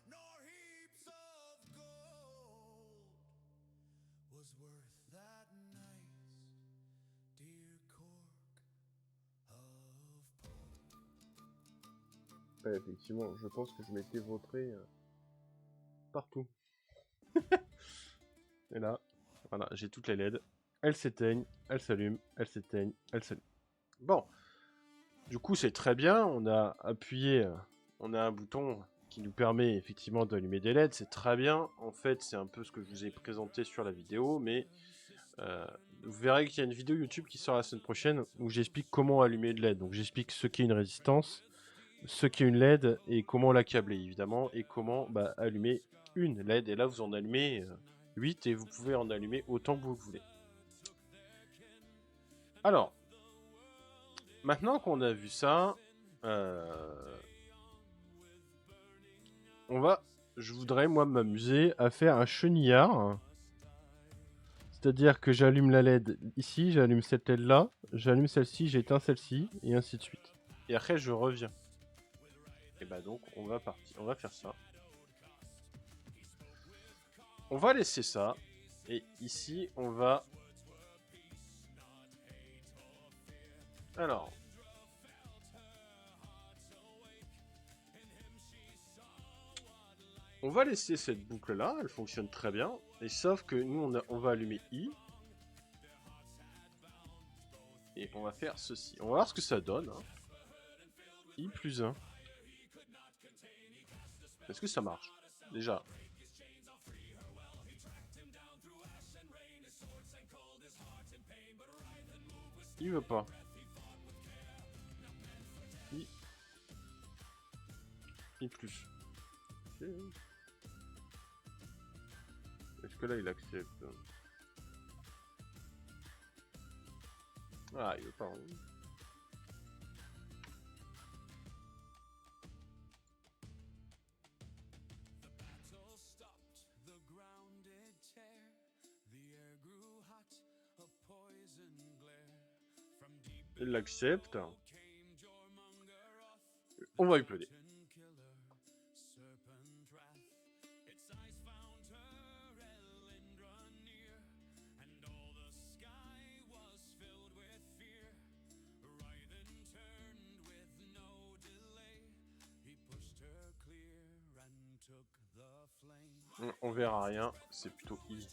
Ouais, effectivement, je pense que je m'étais vautré partout. Et là, voilà, j'ai toutes les LED. Elles s'éteignent, elles s'allument, elles s'éteignent, elles s'allument. Bon, du coup c'est très bien, on a appuyé, on a un bouton qui nous permet effectivement d'allumer des LED, c'est très bien. En fait, c'est un peu ce que je vous ai présenté sur la vidéo, mais vous verrez qu'il y a une vidéo YouTube qui sort la semaine prochaine où j'explique comment allumer de LED. Donc j'explique ce qu'est une résistance, ce qu'est une LED et comment la câbler évidemment, et comment allumer une LED. Et là vous en allumez 8 et vous pouvez en allumer autant que vous le voulez. Alors, maintenant qu'on a vu ça, je voudrais moi m'amuser à faire un chenillard. C'est-à-dire que j'allume la LED ici, j'allume cette LED là, j'allume celle-ci, j'éteins celle-ci, et ainsi de suite. Et après je reviens. Et bah donc on va partir, on va faire ça. On va laisser ça. Et ici on va... Alors... On va laisser cette boucle là, elle fonctionne très bien. Et sauf que nous on va allumer I. Et on va faire ceci. On va voir ce que ça donne. Hein. I plus 1. Est-ce que ça marche? Déjà. Il veut pas. I plus. Okay. Est-ce que là il accepte? Ah, il veut pas. Hein. Il l'accepte. On va uploader. On verra rien, c'est plutôt I.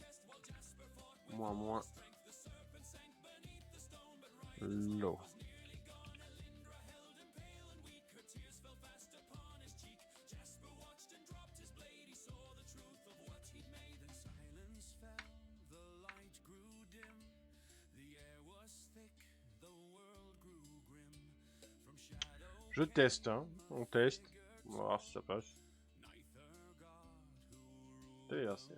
Moins. Low. Je teste, hein. On teste. On va voir si ça passe. TRC.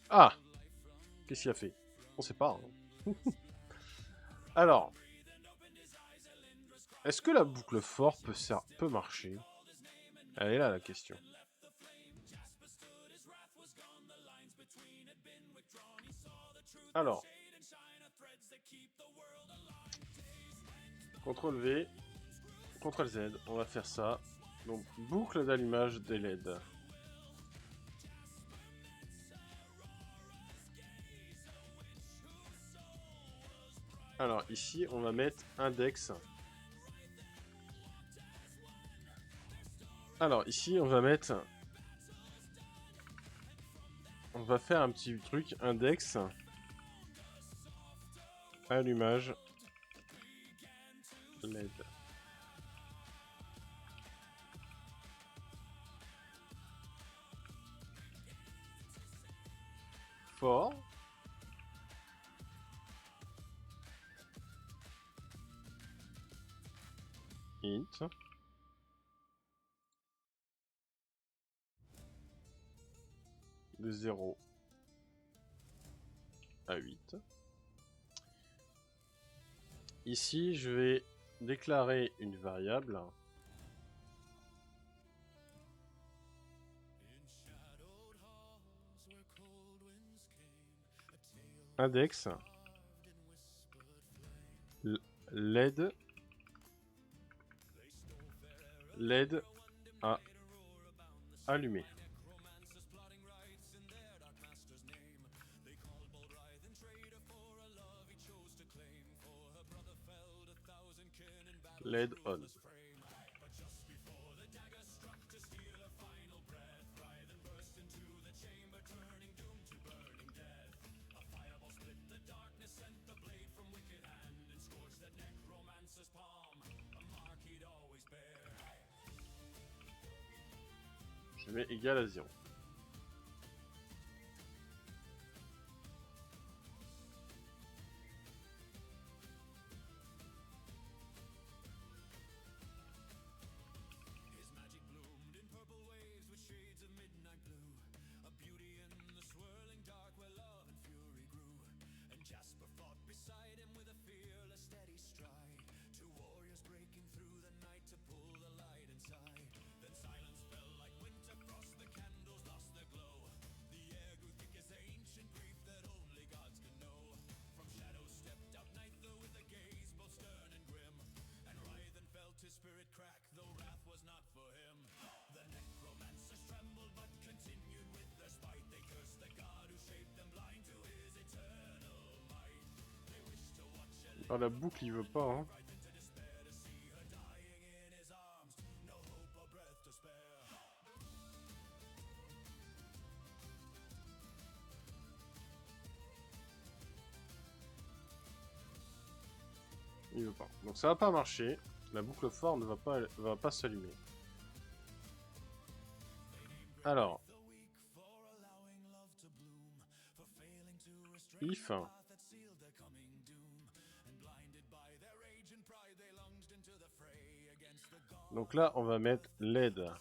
Ah! Qu'est-ce qu'il a fait? On sait pas. Hein. Alors. Est-ce que la boucle fort peut marcher? Elle est là la question. Alors. CTRL V. CTRL Z. On va faire ça. Donc, boucle d'allumage des LED. Alors, ici, on va mettre index. Alors, ici, on va mettre... On va faire un petit truc, index. Allumage. LED. Fort. Int. De 0 à 8. Ici, je vais déclarer une variable. Index. LED. LED à allumer. LED on. Je mets égal à 0. Ah, la boucle, il veut pas, hein. Il veut pas. Donc ça va pas marcher. La boucle fort ne va pas s'allumer. Alors. If. Donc là, on va mettre LED.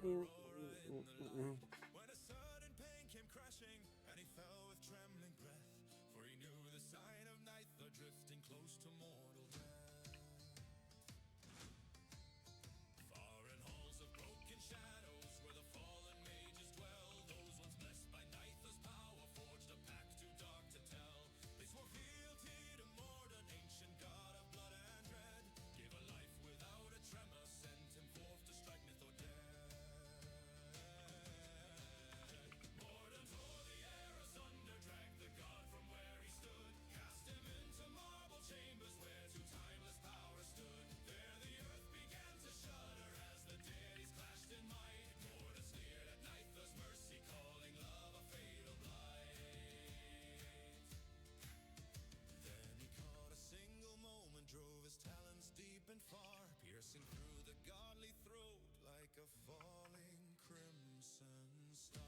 When a sudden pain came crashing, and he fell with trembling breath, for he knew the sign of night, the drifting close to mortal death. Far in halls of broken shadows, where the fallen mages dwell, those once blessed by Nitha's power forged a pact too dark to tell. They swore fealty to Morden, ancient god of blood and dread, gave a life without a tremor, sent him forth to strike Nithor dead. Piercing through the godly throat like a falling crimson star.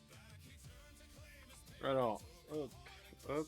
Back he turned to claim his pain. Alors, hop, hop.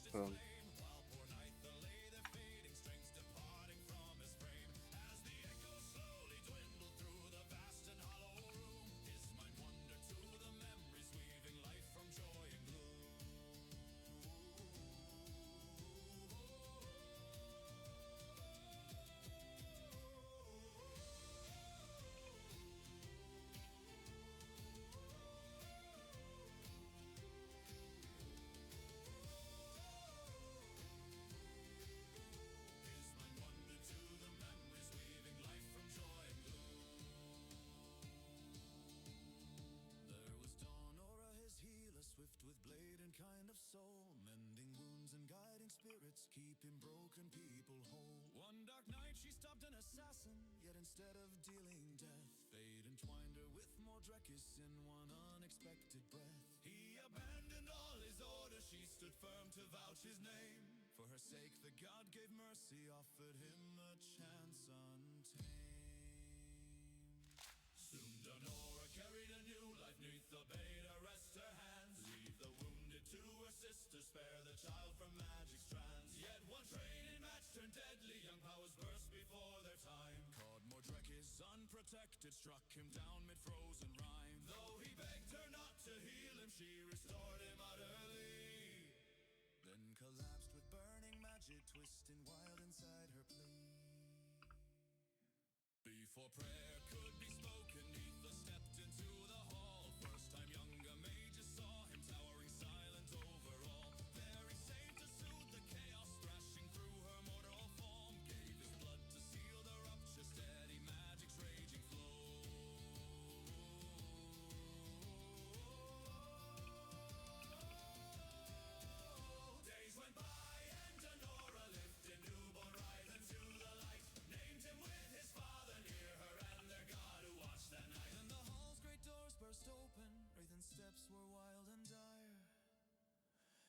instead of dealing death. Fate entwined her with Mordrekis in one unexpected breath. He abandoned all his orders, she stood firm to vouch his name. For her sake the god gave mercy, offered him a chance untamed. Soon Donora carried a new life neath the bait to rest her hands. Leave the wounded to her sister, spare the child from magic's trance. Yet one training match turned deadly, young powers burst before their time. Caught Mordrekis unprotected, struck him down mid-frozen rhyme. Though he begged her not to heal him, she restored him utterly. Then collapsed with burning magic, twisting wild inside her plea. Before prayer could be spoken, Aether stepped into the hall. First time younger mages saw him, towering silent over all. There he saved to soothe the chaos, thrashing through her mortal form. Gave his blood to seal the rupture, steady magic's raging flow. Days went by and Donora lifted newborn Rythan to the light. Named him with his father near her and their god who watched that night. Then the hall's great doors burst open, Rythan's steps were wild and dire.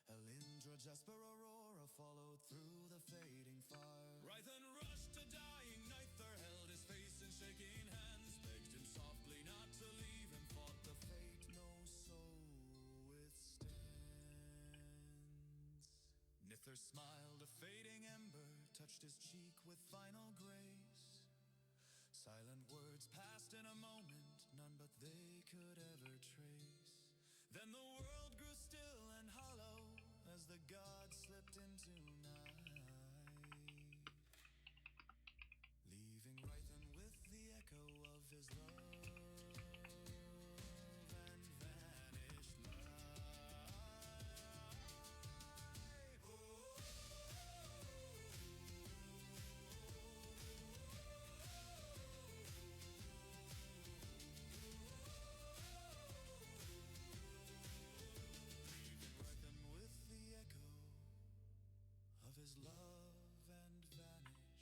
Elindra, Jasper, Aurora followed through the fading fire. Rythan rushed to dying Neither, held his face in shaking hands. Begged him softly not to leave him, fought the fate no soul withstands. Nithar smiled, a fading ember touched his cheek with final grace. Silent words passed in a moment, none but they could ever trace. Then the world grew still and hollow as the god slipped into night, leaving Rythan with the echo of his love and vanished life. Of his love and vanished light.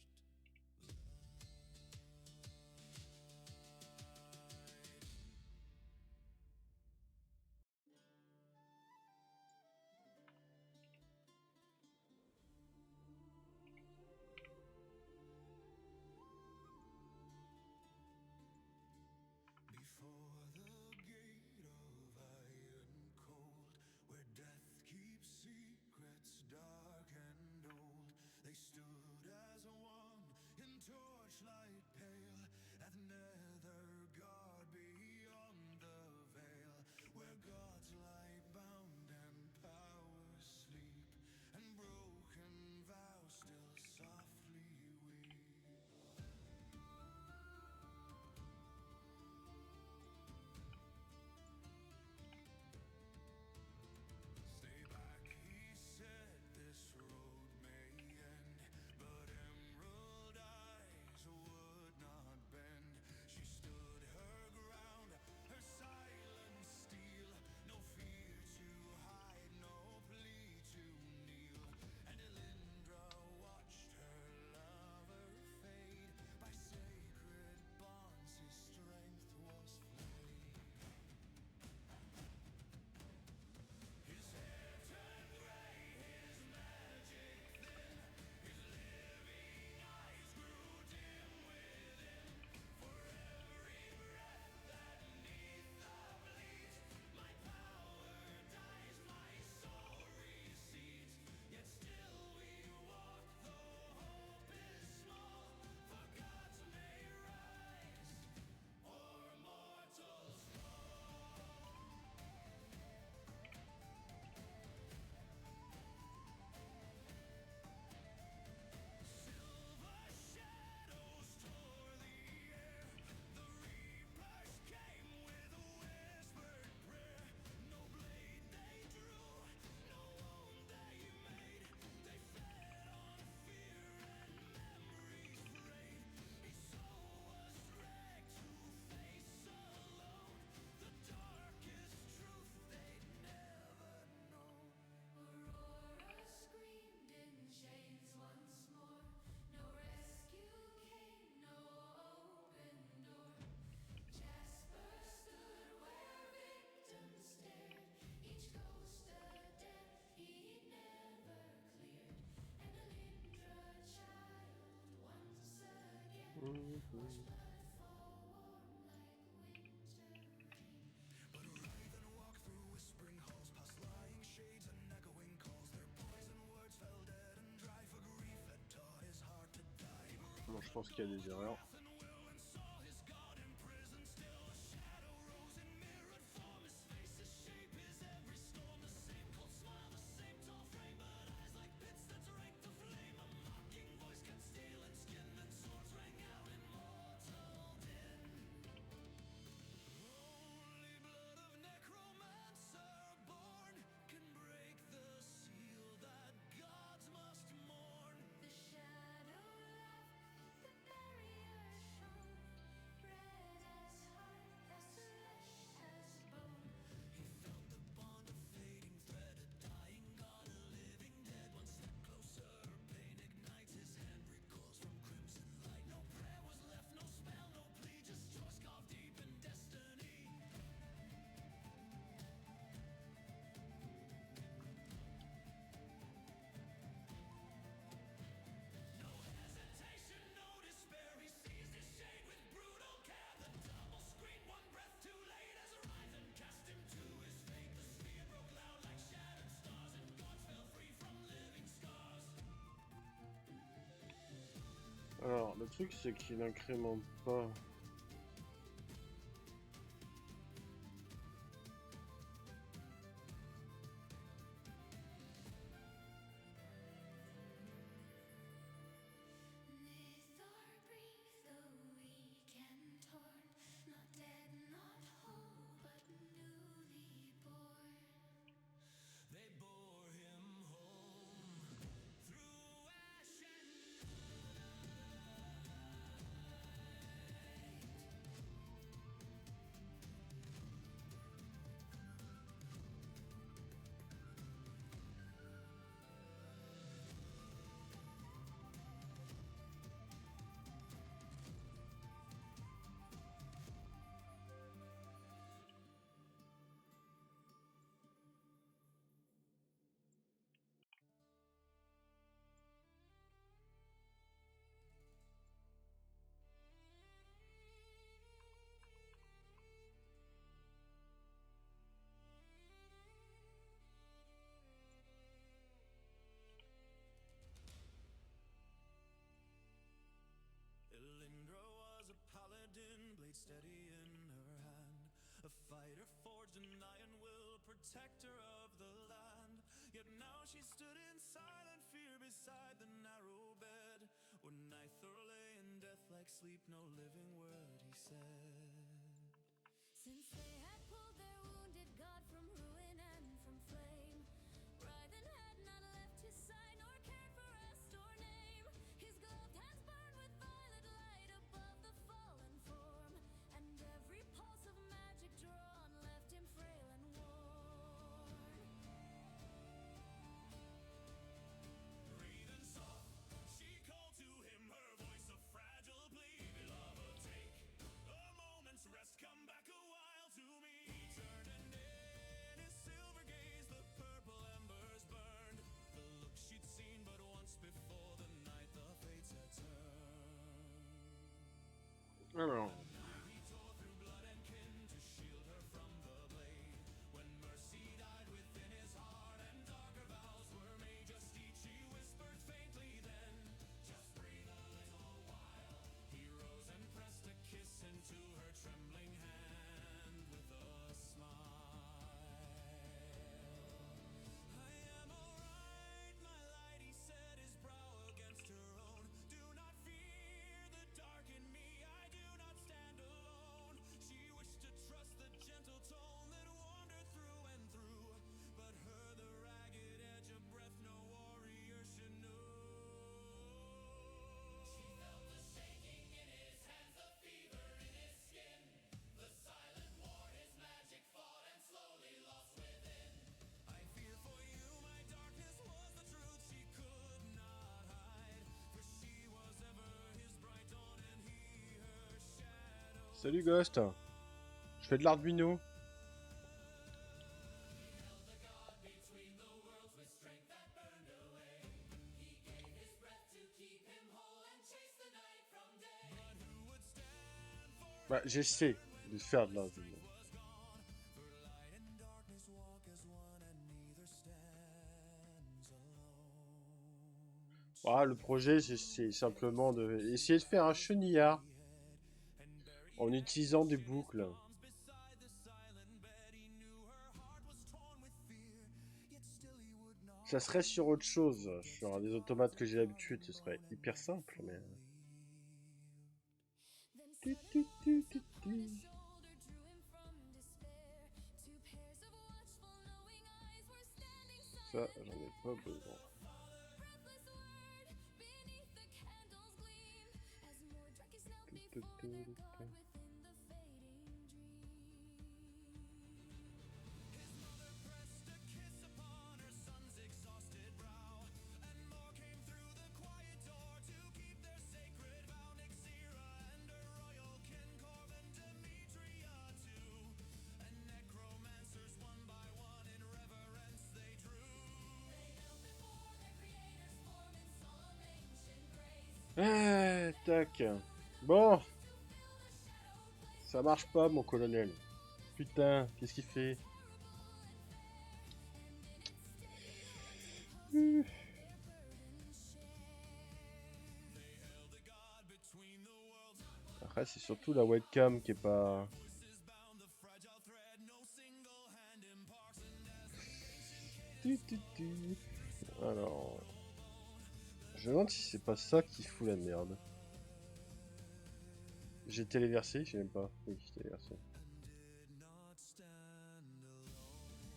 Before the gate of iron cold, where death keeps secrets dark and old, they stood as one in torchlight pale at the nether guard beyond the veil, where gods lie bound and powers sleep, and broken vows still softly weep. Stay back, he said, this road may end, but emerald eyes would Bon, je pense qu'il y a des erreurs. Alors, le truc, c'est qu'il n'incrémente pas. Elindra was a paladin, blade steady in her hand, a fighter forged in iron will, protector of the land. Yet now she stood in silent fear beside the narrow bed, where Nithor lay in death like sleep, no living word he said. Since they had pulled their wounded god from ruin and from flame, Raiden had not left his side nor cared for rest or name. His gloved hands burned with violet light above the fallen form, and every pulse of magic drawn left him frail and worn. Breathing soft, she called to him, her voice a fragile plea. Beloved, take a moment's rest, come back a while to me. He turned and in his silver gaze the purple embers burned, the look she'd seen but once before the night the fates had turned. Alors, He tore through blood and kin to shield her from the blade. When mercy died within his heart and darker vows were made, just each she whispered faintly then, just breathe a little while. He rose and pressed a kiss into her trembling hand with a smile. I am alright, my light, he set his brow against her own. Do not fear the dark in me, I do not stand alone. She wished to trust the gentle tone that wandered through and through, but her the ragged edge of breath no warrior should know. She felt the shaking in his hands, the fever in his skin, the silent war his magic fought and slowly lost within. I fear for you, my darkness was the truth she could not hide, for she was ever his bright dawn and he her shadow. salut Ghost. Je fais de l'Arduino. Held the god between the worlds with strength that burned away. He gave his breath to keep him whole and chase the night from day. But Bah, j'essaie de faire de la... Voilà, le projet, c'est simplement de essayer de faire un chenillard en utilisant des boucles. Ça serait sur autre chose, sur des automates que j'ai l'habitude, ce serait hyper simple, mais... Tu, tu, tu, tu, tu. Ça, j'en ai pas besoin. Tu, tu, tu, tu. Tac. Bon, ça marche pas, mon colonel. Putain, qu'est-ce qu'il fait? Après, c'est surtout la webcam qui est pas... Alors... Je me demande si c'est pas ça qui fout la merde. J'ai téléversé, je sais même pas. Oui, j'ai téléversé.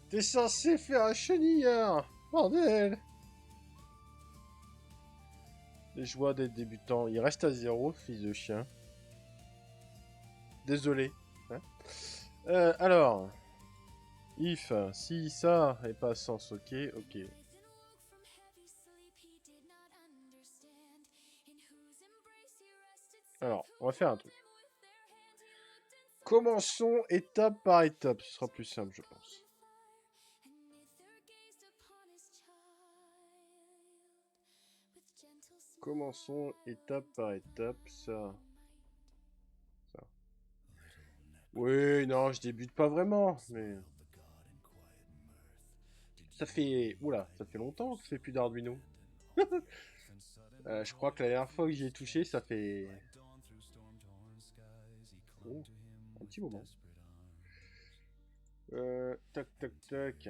T'es censé faire un chenillard! Bordel! Les joies d'être débutant. Il reste à 0, fils de chien. Désolé. Hein, alors... If, si ça est pas sens, ok, ok. Alors, on va faire un truc. Commençons étape par étape, ce sera plus simple, je pense. Commençons étape par étape, ça. Ça. Oui, non, je débute pas vraiment, mais... Ça fait... Oula, ça fait longtemps que je fais plus d'Arduino. Je crois que la dernière fois que j'y ai touché, ça fait... Oh, un petit moment. Tac, tac, tac.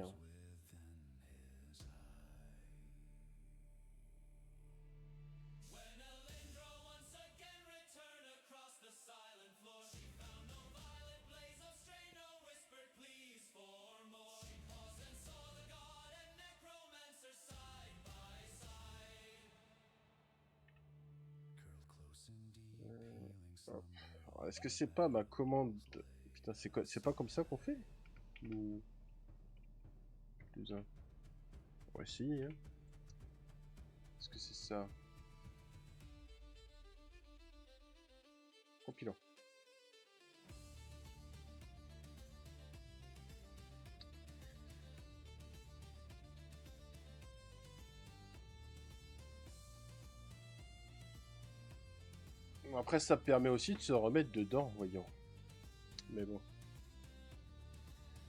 Hop. Alors, est-ce que c'est pas ma commande? Putain, c'est quoi? C'est pas comme ça qu'on fait? Ou... Plus un. On va essayer, hein. Est-ce que c'est ça? Compilant. Bon, après, ça permet aussi de se remettre dedans, voyons. Mais bon.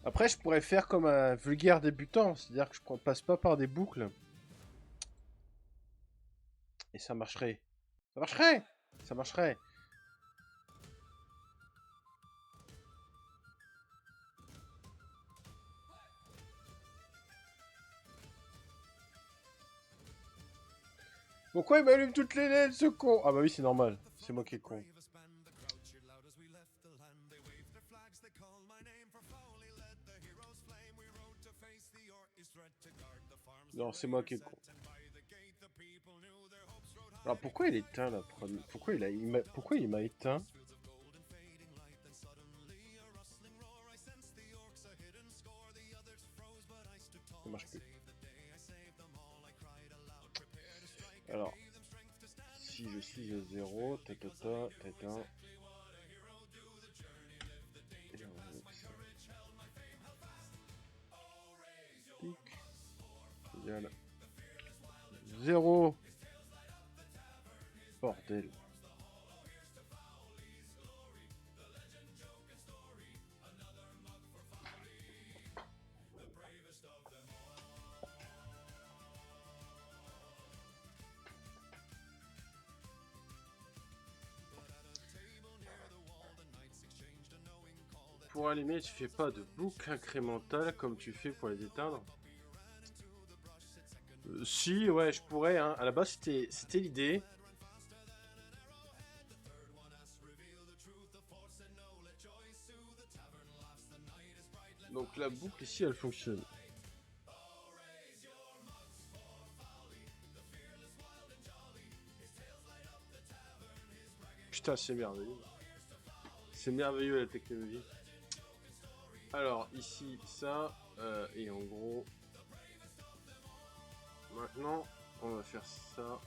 Après, je pourrais faire comme un vulgaire débutant, c'est-à-dire que je ne passe pas par des boucles. Et ça marcherait. Ça marcherait! Ça marcherait! Pourquoi il m'allume toutes les LED, ce con? Ah bah oui, c'est normal. C'est moi qui est con. Non, c'est moi qui est con. Alors pourquoi il est éteint la première... Pourquoi il m'a éteint? Ça marche plus. Alors, si je suis à 0, tatata, tata. Égal. 0. Bordel. pour allumer, tu fais pas de boucle incrémentale comme tu fais pour les éteindre? Si, ouais, je pourrais, hein. À la base, c'était l'idée. Donc la boucle ici, elle fonctionne. Putain, c'est merveilleux. C'est merveilleux la technologie. Alors ici, ça, et en gros, maintenant, on va faire ça.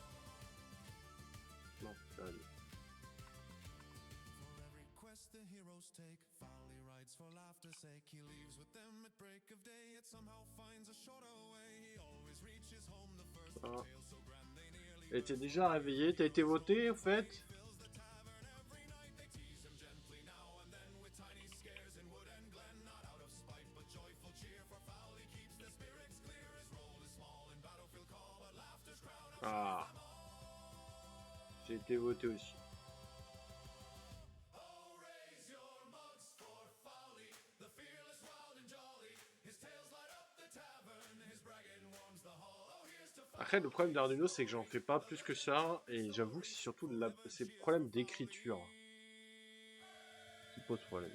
Non, ça va aller. Quest the heroes take, folly rides for laughter's sake. He leaves with them at break of day, yet somehow finds a shorter way. He always reaches home the first. Ah. Et t'es déjà réveillé? T'as été voté, en fait? Ah. J'ai été voté aussi. Après, le problème d'Arduino, c'est que j'en fais pas plus que ça, et j'avoue que c'est surtout c'est le problème d'écriture qui pose problème.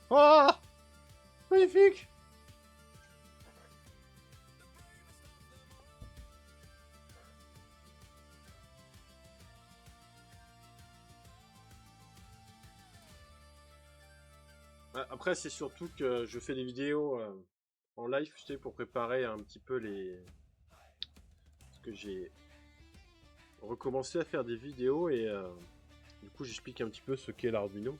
Oh! Magnifique! Après, c'est surtout que je fais des vidéos en live, tu sais, pour préparer un petit peu les... Parce que j'ai recommencé à faire des vidéos et du coup, j'explique un petit peu ce qu'est l'Arduino.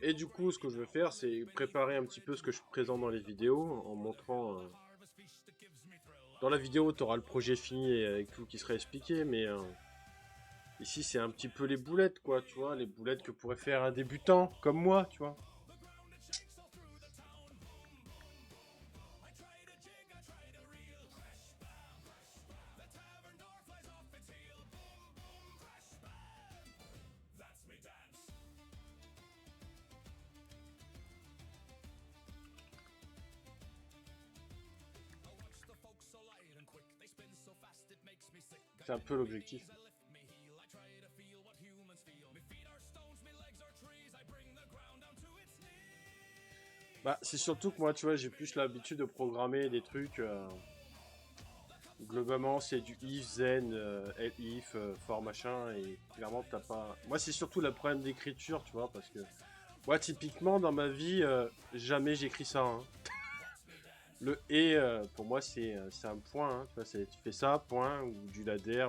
Et du coup, ce que je veux faire, c'est préparer un petit peu ce que je présente dans les vidéos en montrant... Dans la vidéo, tu auras le projet fini et avec tout qui sera expliqué, mais ici, c'est un petit peu les boulettes, quoi, tu vois, les boulettes que pourrait faire un débutant comme moi, tu vois. C'est un peu l'objectif. Bah, c'est surtout que moi, tu vois, j'ai plus l'habitude de programmer des trucs. Globalement, c'est du if, then, elif, for machin, et clairement, t'as pas. Moi, c'est surtout le problème d'écriture, tu vois, parce que moi, typiquement, dans ma vie, jamais j'écris ça. Hein. Le et, pour moi, c'est un point. Hein, tu vois, tu fais ça, point, ou du ladder,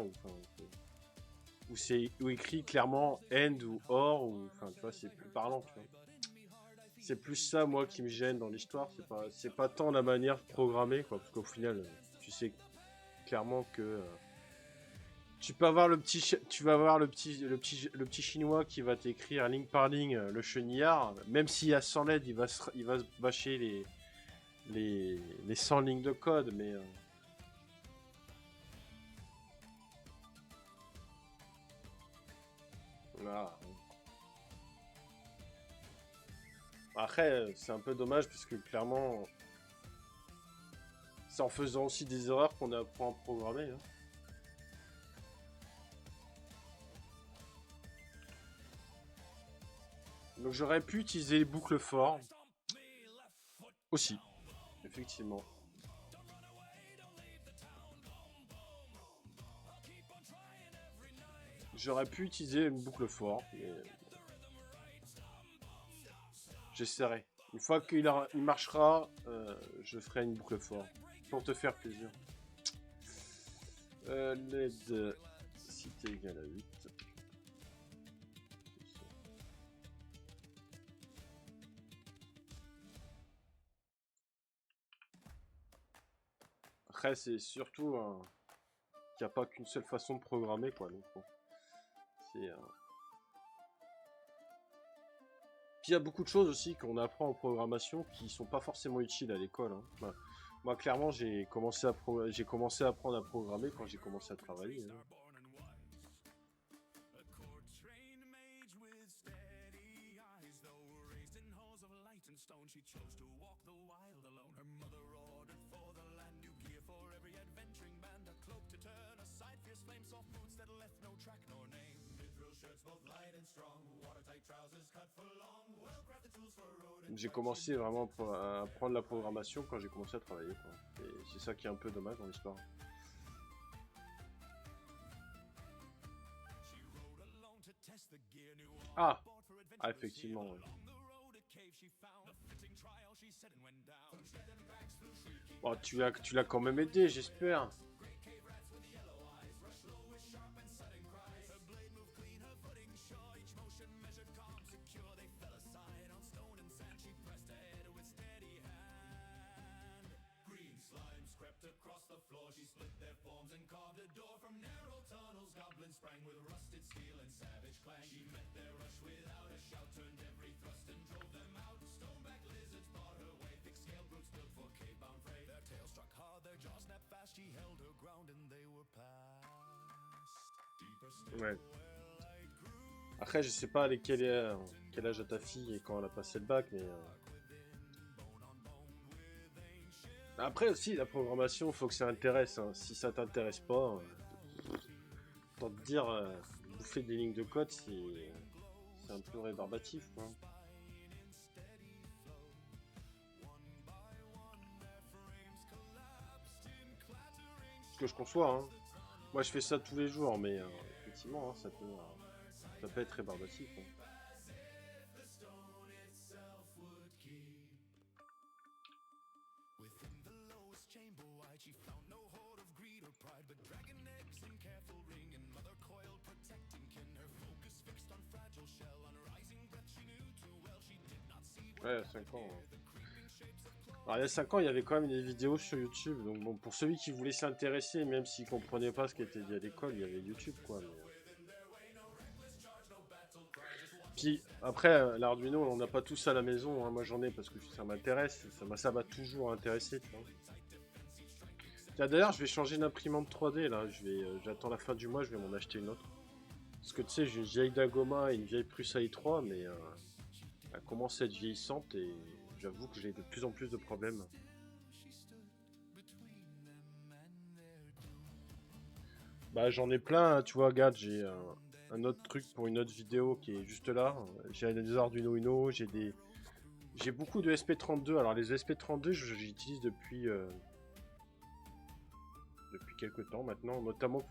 ou c'est ou écrit clairement end ou or, ou enfin, tu vois, c'est plus parlant, tu vois. C'est plus ça, moi, qui me gêne dans l'histoire. C'est pas tant la manière de programmer, quoi, parce qu'au final, tu sais clairement que tu peux avoir tu vas avoir le petit chinois qui va t'écrire ligne par ligne le chenillard, même s'il y a 100 LED, il va se bâcher les 100 lignes de code, mais voilà. Après, c'est un peu dommage parce que clairement, c'est en faisant aussi des erreurs qu'on apprend à programmer. Hein. Donc j'aurais pu utiliser les boucles for aussi, effectivement. J'aurais pu utiliser une boucle for, mais j'essaierai. Une fois qu'il marchera, je ferai une boucle for pour te faire plaisir. LED si t égale à 8. Après, c'est surtout qu'il n'y a pas qu'une seule façon de programmer, quoi. Donc, bon, c'est. Puis il y a beaucoup de choses aussi qu'on apprend en programmation qui sont pas forcément utiles à l'école. Hein. Enfin, moi, clairement, j'ai commencé à apprendre à programmer quand j'ai commencé à travailler. Hein. J'ai commencé vraiment à apprendre la programmation quand j'ai commencé à travailler, quoi. Et c'est ça qui est un peu dommage dans l'histoire. Ah! Ah, effectivement, ouais. Bon, tu l'as quand même aidé, j'espère. Ouais. Après, je sais pas quel âge a ta fille et quand elle a passé le bac, mais après aussi la programmation, faut que ça intéresse, hein. Si ça t'intéresse pas, tant te dire, bouffer des lignes de code, c'est un peu rébarbatif, quoi. Ce que je conçois, hein. Moi, je fais ça tous les jours, mais effectivement, hein, ça peut être rébarbatif, hein. Ouais, 5 ans. Hein. Alors, il y a 5 ans, il y avait quand même des vidéos sur YouTube. Donc, bon, pour celui qui voulait s'intéresser, même s'il comprenait pas ce qui était dit à l'école, il y avait YouTube, quoi. Puis, après, l'Arduino, on n'a pas tous à la maison. Hein. Moi, j'en ai parce que ça m'intéresse. Ça m'a toujours intéressé, tu vois. Tiens, d'ailleurs, je vais changer d'imprimante 3D, là. J'attends la fin du mois, je vais m'en acheter une autre. Parce que, tu sais, j'ai une vieille Dagoma et une vieille Prusa i3, mais elle commence à être vieillissante et j'avoue que j'ai de plus en plus de problèmes. Bah j'en ai plein, hein, tu vois, regarde, j'ai un autre truc pour une autre vidéo qui est juste là. J'ai des Arduino Uno, j'ai beaucoup de SP32. Alors les SP32, j'utilise depuis quelques temps maintenant, notamment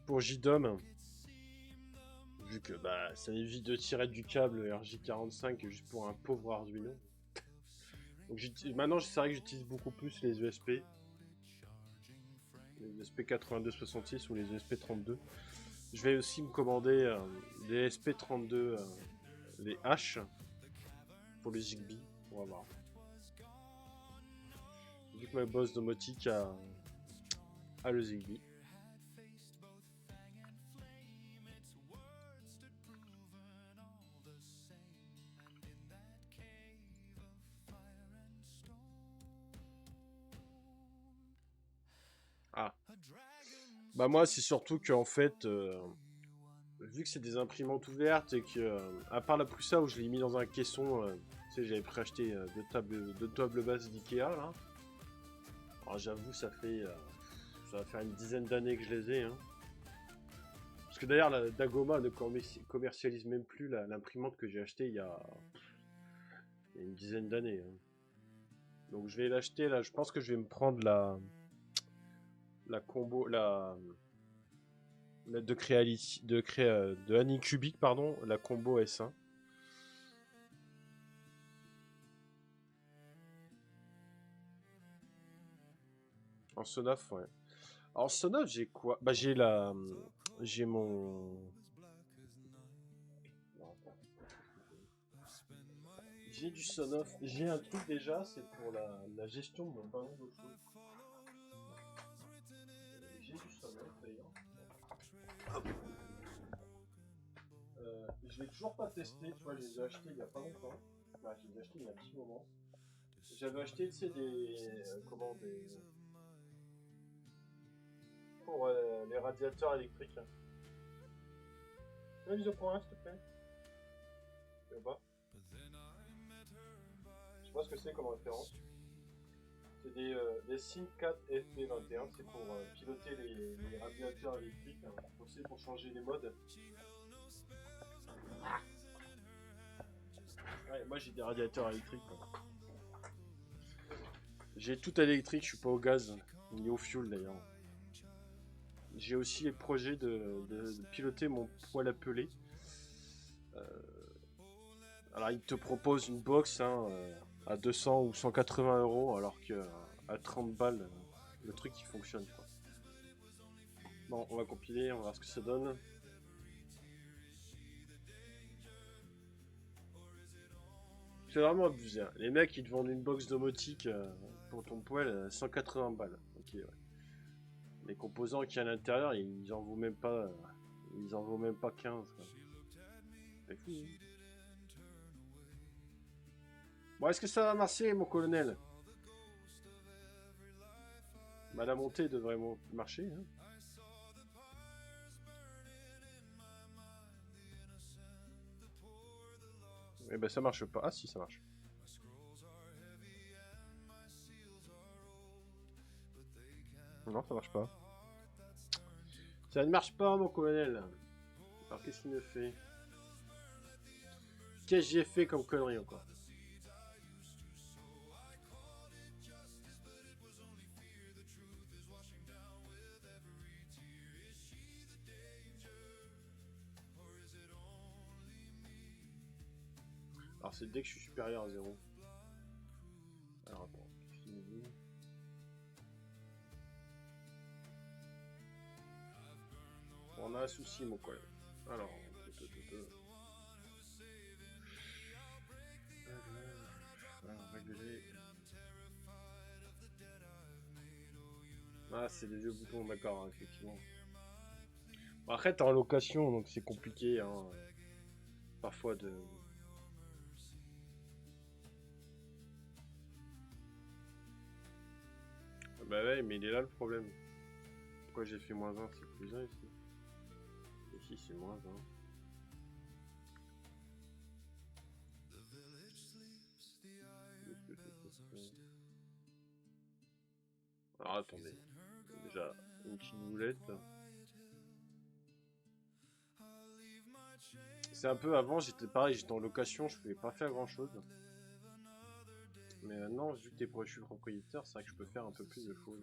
pour JDOM. Vu que bah ça évite de tirer du câble RJ45 juste pour un pauvre Arduino. Donc maintenant c'est vrai que j'utilise beaucoup plus les ESP. Les SP8266 ou les ESP32. Je vais aussi me commander des SP32, les H pour le Zigbee. On va voir. Vu que ma boss domotique a le Zigbee. Ah. Bah moi c'est surtout que en fait, vu que c'est des imprimantes ouvertes et que, à part la Prusa où je l'ai mis dans un caisson, tu sais j'avais préacheté deux tables basses d'Ikea là. Alors j'avoue ça va faire une dizaine d'années que je les ai. Hein. Parce que d'ailleurs la Dagoma ne commercialise même plus l'imprimante que j'ai achetée il y a une dizaine d'années. Hein. Donc je vais l'acheter là, je pense que je vais me prendre la combo, de Anycubic, pardon, la combo S1. En Sonoff, ouais. En Sonoff, j'ai quoi? Bah j'ai mon... J'ai du Sonoff. J'ai un truc déjà, c'est pour la gestion de mon ballon d'eau chaude. J'ai du Sonoff d'ailleurs. Je l'ai toujours pas testé, tu vois, je les ai achetés il y a pas longtemps. Bah, je les ai achetés il y a un petit moment. J'avais acheté, tu sais, pour les radiateurs électriques. La visioprint, s'il te plaît. Tu veux pas? Je sais pas ce que c'est comme référence. C'est des SIM4 FP21, c'est pour piloter les radiateurs électriques, hein, aussi pour changer les modes. Ouais, moi j'ai des radiateurs électriques. Quoi. J'ai tout électrique, je suis pas au gaz, ni au fioul d'ailleurs. J'ai aussi le projet de piloter mon poêle à peler. Alors il te propose une box hein, à 200 ou 180 euros, alors que à 30 balles, le truc il fonctionne. Quoi. Bon, on va compiler, on va voir ce que ça donne. C'est vraiment abusé. Hein. Les mecs ils te vendent une box domotique pour ton poêle 180 balles. Ok, ouais. Les composants qu'il y a à l'intérieur, ils en vaut même pas. Ils en vaut même pas 15. Quoi. C'est fou. Hein. Bon, est-ce que ça va marcher, mon colonel? Bah, la montée devrait marcher. Hein. Eh ben, ça marche pas. Ah, si, ça marche. Non, ça marche pas. Ça ne marche pas, mon colonel. Alors, qu'est-ce qu'il me fait? Qu'est-ce que j'ai fait comme connerie encore? Alors c'est dès que je suis supérieur à 0. Alors attends, qu'est-ce qu'il me dit? Bon, on a un souci mon collègue. Alors, régler. Ah c'est des vieux boutons, d'accord, hein, effectivement. Bon, après t'es en location donc c'est compliqué hein, parfois de... Bah ouais, mais il est là le problème. Pourquoi j'ai fait moins 1, c'est plus 1 ici. Ici c'est moins 1. Alors attendez. Déjà, une petite boulette. C'est un peu avant, j'étais pareil, j'étais en location, je pouvais pas faire grand chose. Mais maintenant, vu que je suis propriétaire, c'est vrai que je peux faire un peu plus de choses.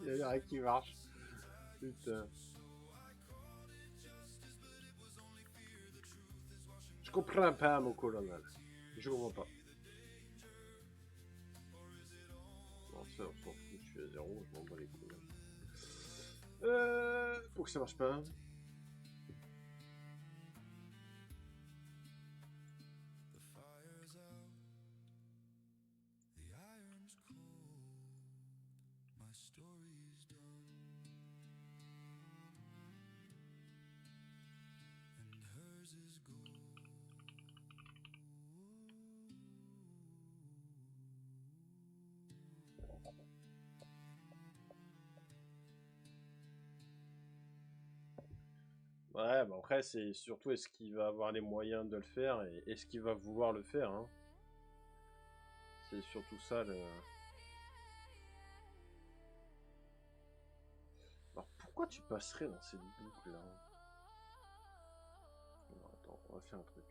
Il y a rien qui marche. Putain. Je comprends pas, mon colonel. Je comprends pas. Bon, ça, on s'en fout, je suis à 0, je m'en bats les couilles. Pour que ça marche pas. Ouais, bah après, c'est surtout est-ce qu'il va avoir les moyens de le faire et est-ce qu'il va vouloir le faire. Hein. C'est surtout ça le. Alors pourquoi tu passerais dans cette boucle là? Non, attends, on va faire un truc.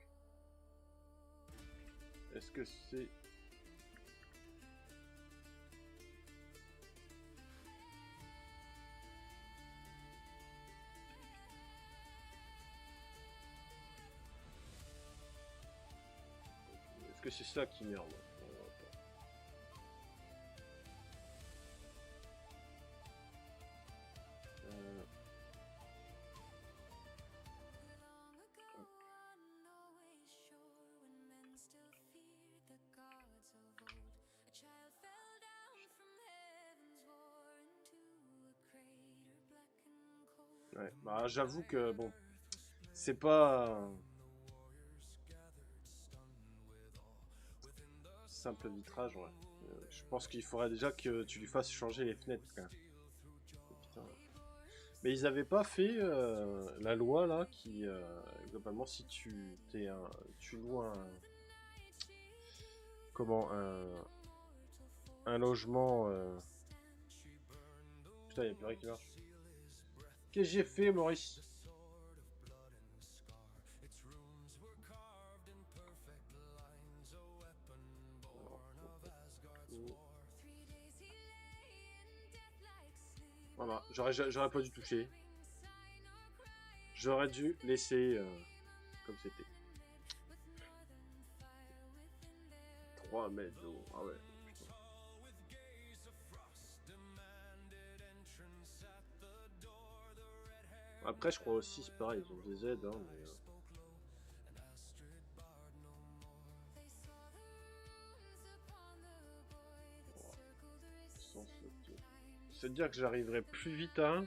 Est-ce que c'est. Est-ce que c'est ça qui merde? Ouais, bah j'avoue que bon, c'est pas simple vitrage, ouais. Je pense qu'il faudrait déjà que tu lui fasses changer les fenêtres quand même. Putain. Mais ils avaient pas fait la loi là qui globalement si tu loues un logement putain il y a plus rien qui marche. Qu'est-ce que j'ai fait Maurice? Voilà, j'aurais pas dû toucher. J'aurais dû laisser comme c'était. 3 mètres d'eau. Ah ouais. Putain. Après, je crois aussi, c'est pareil, ils ont des aides. Hein, mais, c'est dire que j'arriverai plus vite à 1.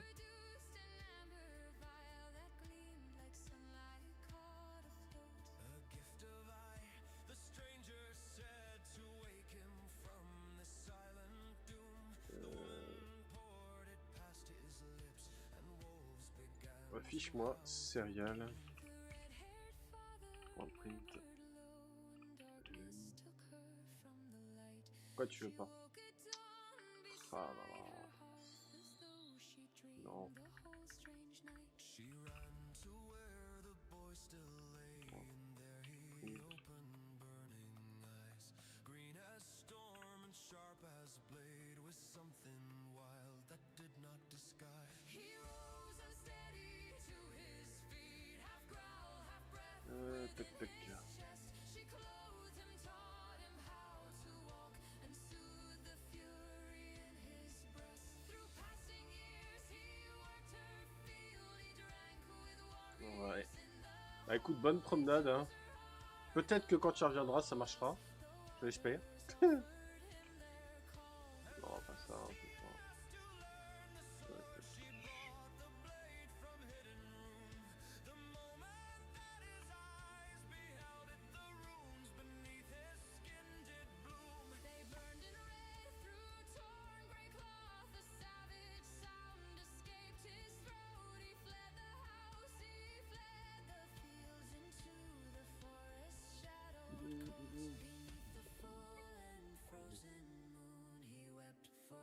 Affiche-moi, céréales. Print. Pourquoi tu veux pas? Ah là là. Non. Tac tac. Ouais. Bah écoute, bonne promenade. Hein. Peut-être que quand tu reviendras, ça marchera. Je l'espère. Non, pas ça.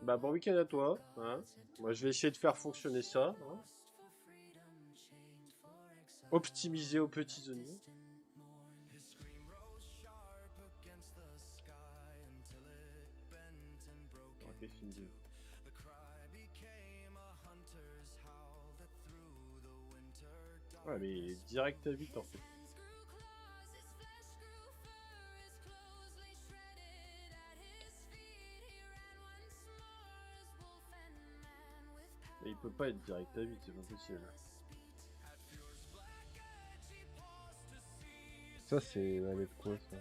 Bah bon week-end à toi. Hein. Moi je vais essayer de faire fonctionner ça. Hein. Optimiser aux petits oignons. Ok, fini. Ouais mais direct à 8 en fait. Mais il peut pas être direct à 8, c'est pas possible. Ça c'est avec quoi ça?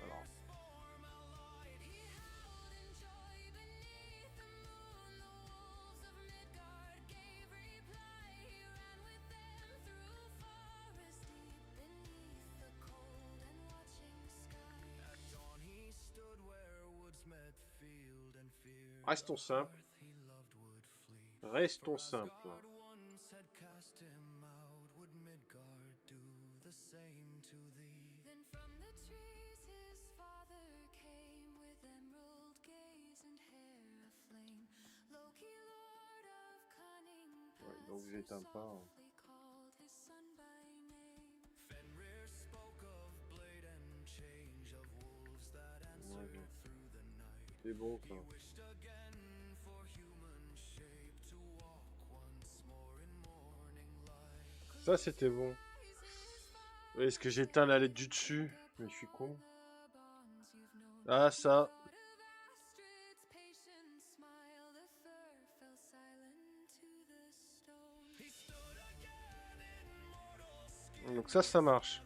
Alors. Restons simples. Restons simples. Ouais, donc j'éteins pas. Hein. Ouais, c'est bon ça. Ça c'était bon. Est-ce que j'éteins la lettre du dessus? Mais je suis con. Ah ça. Donc ça marche.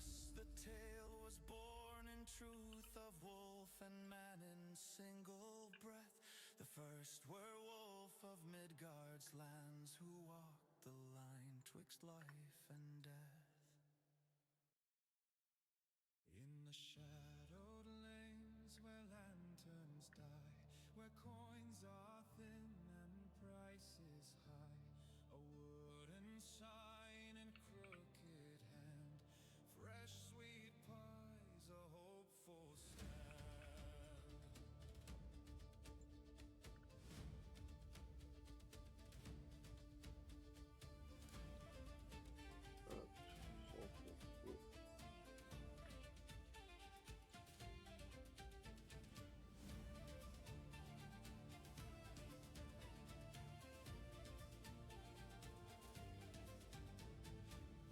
thus the tale was born in truth of wolf and man in single breath. The first werewolf of Midgard's lands who walked the line twixt life and death. In the shadowed lanes where lanterns die, where coins are thin and prices high, a wooden sign in crooked hand, fresh sweet pies, a hopeful stand.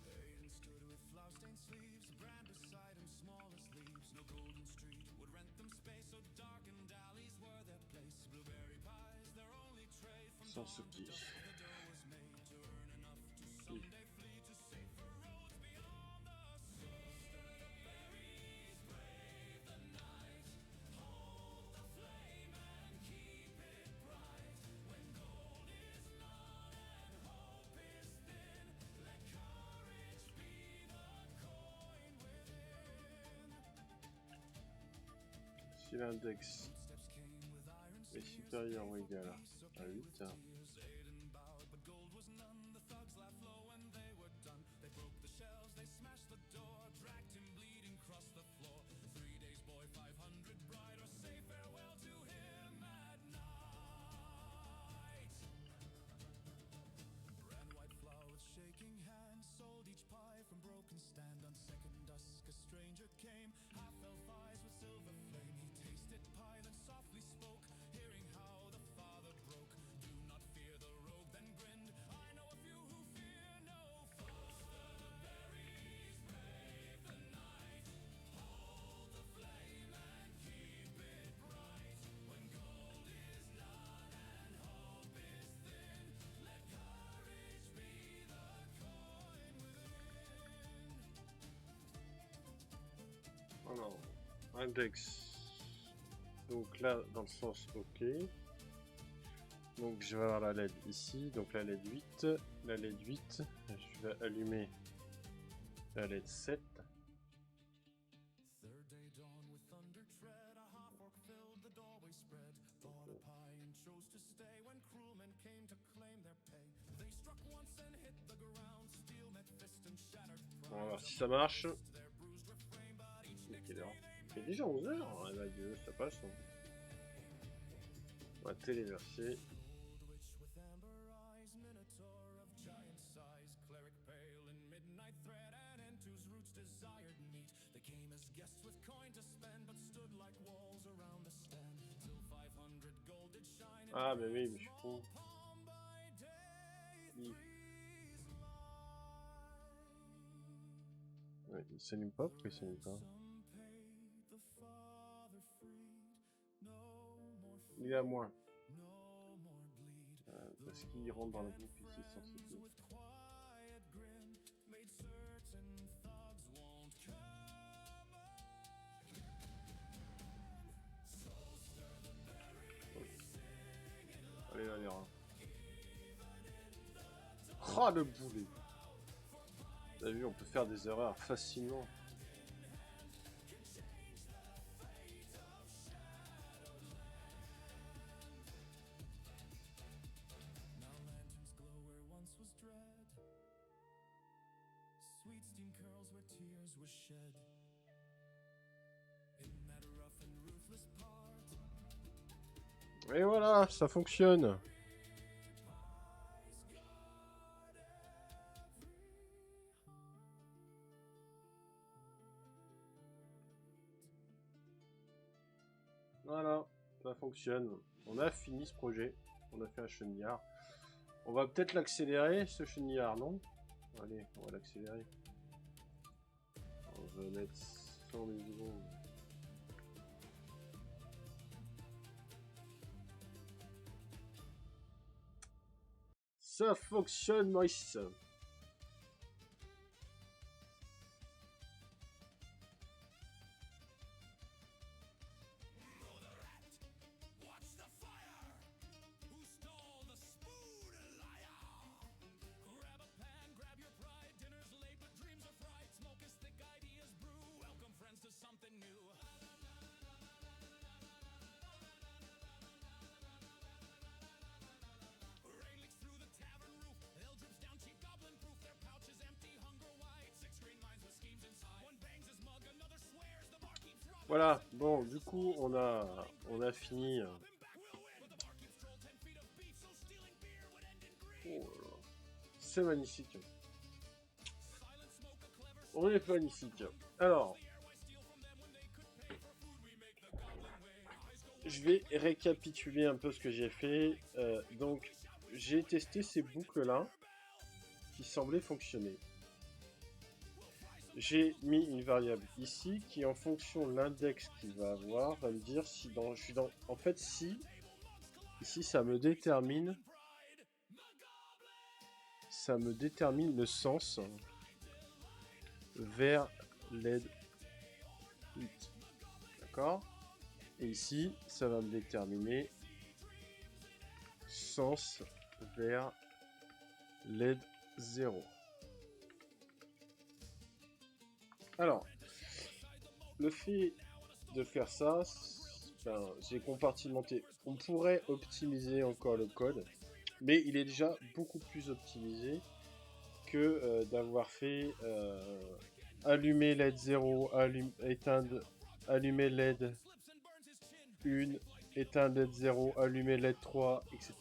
Aiden stood with flower-stained sleeves, a brand beside him, small as leaves. No golden street would rent them space, so darkened alleys were their place. Blueberry pies, their only trade. From Sans dawn to souci. dusk, the dough was made to earn enough to someday flee to safer roads beyond the sea. Berries, brave the night, hold the flame and keep it bright. When gold is none and hope is thin, let courage be the coin within. Si l'index Steps came with iron est spears, supérieur ou égal à 8, tears. Aiden bowed, but gold was none. The thugs laughed low when they were done. They broke the shelves, they smashed the door, dragged him bleeding across the floor. 3 days boy, 500 bride, or say farewell to him at night. Brand white flour with shaking hands, sold each pie from broken stand. On second dusk a stranger came, half-elf eyes with silver flame. He tasted pie, then softly spoke, hearing how the father broke. Do not fear the rogue, then grinned. I know a few who fear no foe. The berries, brave the night, hold the flame and keep it bright. When gold is none and hope is thin, let courage be the coin within. Alors, index. Donc là, dans le sens OK. Donc je vais avoir la LED ici. Donc la LED 8. La LED 8. Je vais allumer la LED 7. Third day dawn with thunder tread, a half orc filled the doorway spread, bought a pie and chose to stay when cruel men came to claim their pay. They struck once and hit the ground, steel met fist and shattered pride. On va voir si ça marche. Their bruised refrain, but each Il est quelle heure? C'est déjà 11h. Ah bah Dieu, ça passe. Hein. On va téléverser. gold witch with amber eyes, minotaur of giant size, cleric pale in midnight thread, and into whose roots desired meat. They came as guests with coin to spend, but stood like walls around the stand, till 500 gold did shine. Ah mais oui, mais je suis con. Palm by day, Il... three's light. Ouais, il s'allume pas? Pourquoi il s'allume pas? Some paid, the father freed, no more Il est à moins. no more bleed. Parce qu'il rentre dans la boucle ici sans souci. With quiet grin, made certain thugs won't come again. So stir the berries, sing it loud. Allez, allez, hein. Ah le boulet! T'as vu, on peut faire des erreurs facilement. Now lanterns glow where once was dread. Sweet steam curls where tears were shed. In that rough and ruthless part, Et voilà, ça fonctionne. Voilà, ça fonctionne. On a fini ce projet. On a fait un chenillard. On va peut-être l'accélérer, ce chenillard, non? Allez, on va l'accélérer. On va mettre 100 millisecondes. Ça fonctionne, Maurice. Voilà, bon, du coup, on a fini. Oh là là. C'est magnifique. On est magnifique. Alors, je vais récapituler un peu ce que j'ai fait. Donc, j'ai testé ces boucles-là qui semblaient fonctionner. J'ai mis une variable ici qui, en fonction de l'index qu'il va avoir, va me dire si je suis dans. En fait, si ici, ça me détermine le sens vers LED 8. D'accord? Et ici, ça va me déterminer sens vers LED 0. Alors, le fait de faire ça, j'ai compartimenté. On pourrait optimiser encore le code, mais il est déjà beaucoup plus optimisé que d'avoir fait allumer LED 0, éteindre, allumer LED 1, éteindre LED 0, allumer LED 3, etc.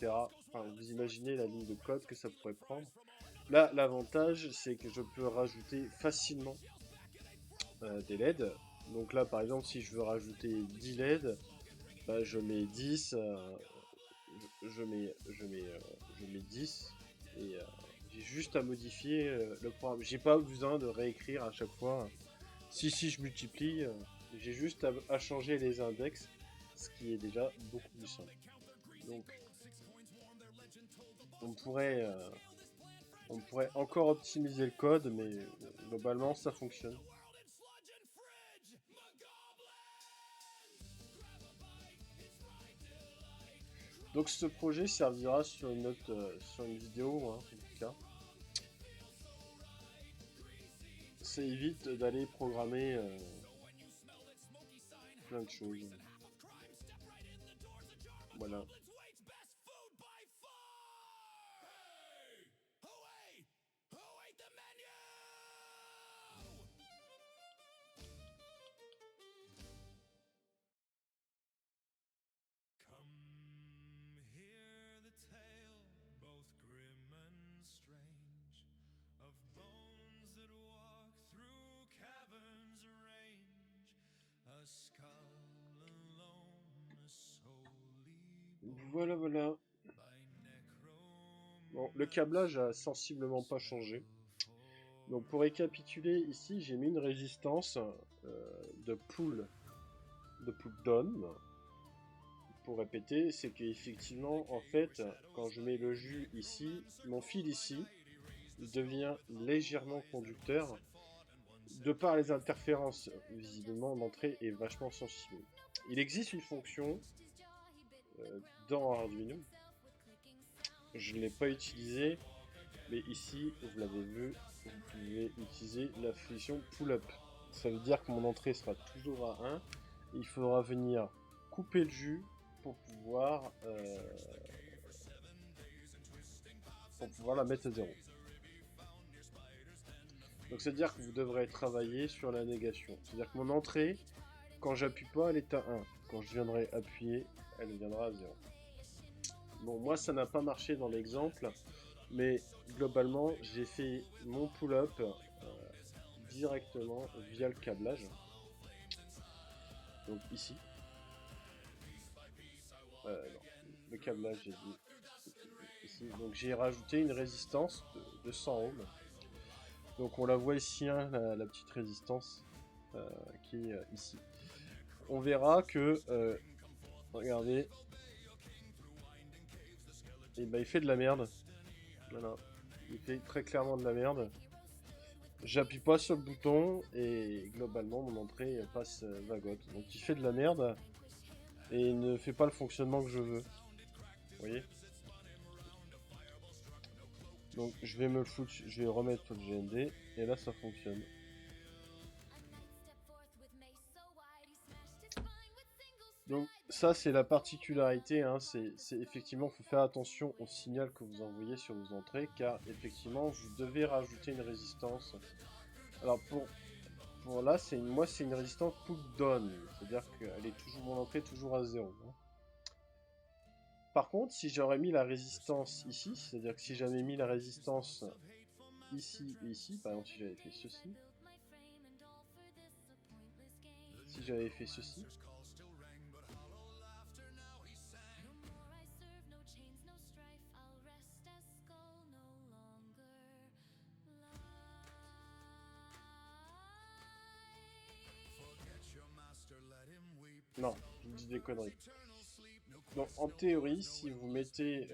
Enfin, vous imaginez la ligne de code que ça pourrait prendre. Là, l'avantage, c'est que je peux rajouter facilement des LED. Donc là, par exemple, si je veux rajouter 10 LED, bah, je mets 10, je mets 10, et j'ai juste à modifier le programme. J'ai pas besoin de réécrire à chaque fois. Si je multiplie, j'ai juste à changer les index, ce qui est déjà beaucoup plus simple. Donc, on pourrait encore optimiser le code, mais globalement, ça fonctionne. Donc ce projet servira sur une vidéo, hein, en tout cas. Ça évite d'aller programmer plein de choses. Voilà. Come hear the tale, both grim and strange, of bones that walk through caverns range, a skull alone, a soul Voilà, voilà. Bon, le câblage a sensiblement pas changé. Donc pour récapituler, ici j'ai mis une résistance de pull down. Pour répéter, c'est qu'effectivement, en fait, quand je mets le jus ici, mon fil ici devient légèrement conducteur. De par les interférences, visiblement, l'entrée est vachement sensible. Il existe une fonction dans Arduino. Je ne l'ai pas utilisée, mais ici, vous l'avez vu, vous pouvez utiliser la fonction pull-up. Ça veut dire que mon entrée sera toujours à 1. Il faudra venir couper le jus pour pouvoir la mettre à 0. Donc c'est à dire que vous devrez travailler sur la négation. C'est à dire que mon entrée, quand j'appuie pas, elle est à 1. Quand je viendrai appuyer, elle viendra à 0. Bon, moi ça n'a pas marché dans l'exemple, mais globalement j'ai fait mon pull-up directement via le câblage. Donc ici. Non, le câblage j'ai dit ici. Donc j'ai rajouté une résistance de 100 ohms. Donc on la voit ici, hein, la petite résistance qui est ici. On verra que, regardez, et ben, il fait de la merde. Voilà, il fait très clairement de la merde. J'appuie pas sur le bouton et globalement mon entrée passe vagote. Donc il fait de la merde et il ne fait pas le fonctionnement que je veux. Vous voyez? Donc je vais me le foutre, je vais remettre sur le GND et là ça fonctionne. Donc ça c'est la particularité, hein, c'est effectivement, faut faire attention au signal que vous envoyez sur vos entrées, car effectivement vous devez rajouter une résistance. Alors pour là, moi, c'est une résistance pull down. C'est-à-dire qu'elle est toujours, mon entrée est toujours à 0. Hein. Par contre, si j'aurais mis la résistance ici, c'est-à-dire que si j'avais mis la résistance ici et ici, par exemple si j'avais fait ceci, si j'avais fait ceci, non, je dis des conneries. Donc en théorie, si vous mettez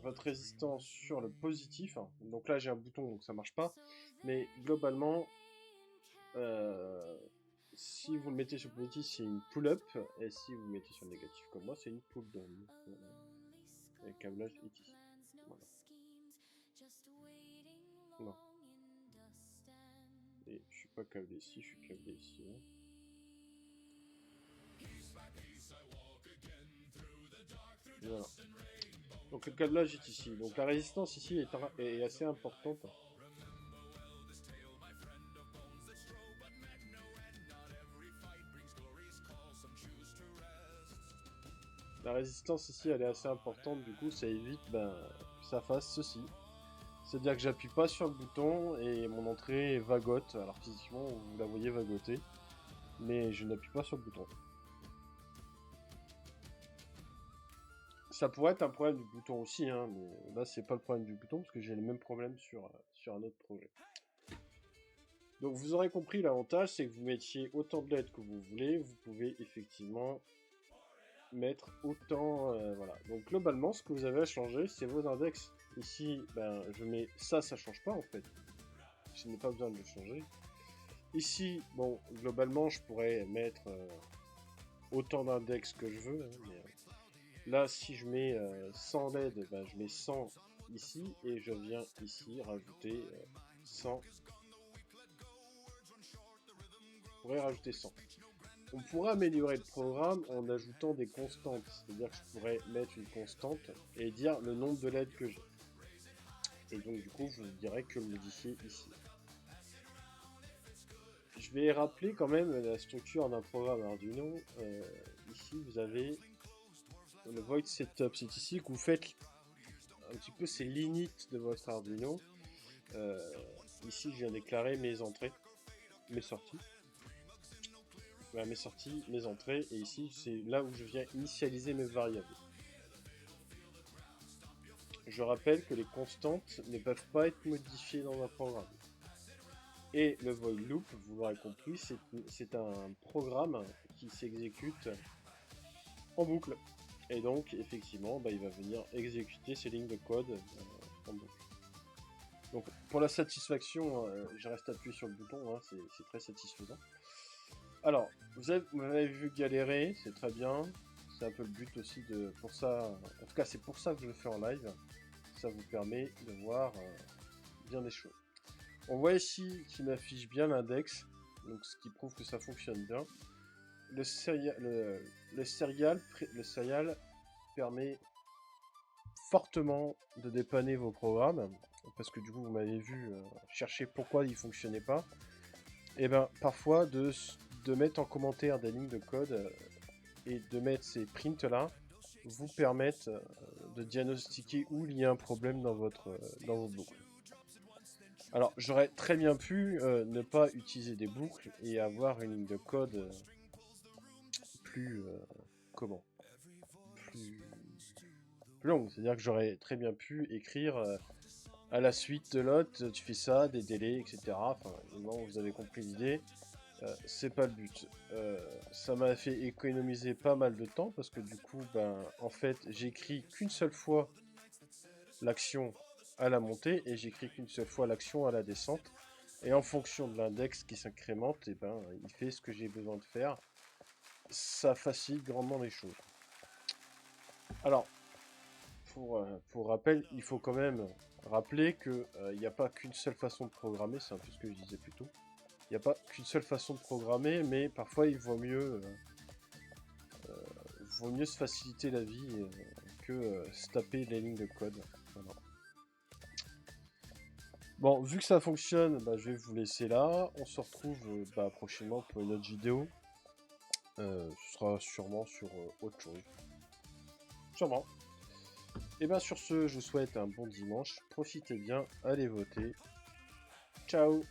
votre résistance sur le positif, hein, donc là j'ai un bouton donc ça marche pas, mais globalement, si vous le mettez sur le positif c'est une pull-up, et si vous le mettez sur le négatif comme moi c'est une pull-down. Voilà. Et le câblage est ici. Voilà. Non. Et je suis pas câblé ici, je suis câblé ici. Hein. Voilà. Donc le câblage est ici. Donc la résistance ici est assez importante. La résistance ici elle est assez importante, du coup ça évite que ça fasse ceci. C'est-à-dire que j'appuie pas sur le bouton et mon entrée vagote. Alors physiquement vous la voyez vagoter, mais je n'appuie pas sur le bouton. Ça pourrait être un problème du bouton aussi, hein, mais là c'est pas le problème du bouton parce que j'ai le même problème sur un autre projet. Donc vous aurez compris, l'avantage c'est que vous mettiez autant de LED que vous voulez, vous pouvez effectivement mettre autant, voilà. Donc globalement ce que vous avez à changer c'est vos index. Ici je mets ça change pas en fait, je n'ai pas besoin de le changer. Ici bon globalement je pourrais mettre autant d'index que je veux, hein, mais, là si je mets 100 LED, je mets 100 ici et je viens ici rajouter 100. Je pourrais rajouter 100. On pourrait améliorer le programme en ajoutant des constantes, c'est-à-dire que je pourrais mettre une constante et dire le nombre de LED que j'ai. Et donc du coup, je vous dirais que le modifier ici. Je vais rappeler quand même la structure d'un programme Arduino. Ici, vous avez le void setup, c'est ici que vous faites un petit peu ces limites de votre Arduino. Ici, je viens déclarer mes entrées, mes sorties. Voilà, mes sorties, mes entrées, et ici c'est là où je viens initialiser mes variables. Je rappelle que les constantes ne peuvent pas être modifiées dans un programme. Et le void loop, vous l'aurez compris, c'est un programme qui s'exécute en boucle. Et donc effectivement, il va venir exécuter ces lignes de code en boucle. Donc pour la satisfaction, je reste appuyé sur le bouton, hein, c'est très satisfaisant. Alors, vous m'avez vu galérer, c'est très bien. C'est un peu le but aussi pour ça. En tout cas, c'est pour ça que je le fais en live. Ça vous permet de voir bien des choses. On voit ici qu'il m'affiche bien l'index, donc ce qui prouve que ça fonctionne bien. Le serial permet fortement de dépanner vos programmes, parce que du coup, vous m'avez vu chercher pourquoi il ne fonctionnait pas. Et parfois de mettre en commentaire des lignes de code et de mettre ces prints là vous permettent de diagnostiquer où il y a un problème dans vos boucles. Alors j'aurais très bien pu ne pas utiliser des boucles et avoir une ligne de code plus plus longue, c'est-à-dire que j'aurais très bien pu écrire à la suite de l'autre, tu fais ça, des délais, etc. Enfin, vous avez compris l'idée. C'est pas le but. Ça m'a fait économiser pas mal de temps parce que du coup, en fait, j'écris qu'une seule fois l'action à la montée et j'écris qu'une seule fois l'action à la descente. Et en fonction de l'index qui s'incrémente, il fait ce que j'ai besoin de faire. Ça facilite grandement les choses. Alors, pour rappel, il faut quand même rappeler qu'il n'y a pas qu'une seule façon de programmer, c'est un peu ce que je disais plus tôt. Il n'y a pas qu'une seule façon de programmer, mais parfois il vaut mieux se faciliter la vie que se taper les lignes de code. Voilà. Bon, vu que ça fonctionne, bah, je vais vous laisser là. On se retrouve bah, prochainement pour une autre vidéo. Ce sera sûrement sur autre chose. Sûrement. Et bien sur ce, je vous souhaite un bon dimanche. Profitez bien, allez voter. Ciao.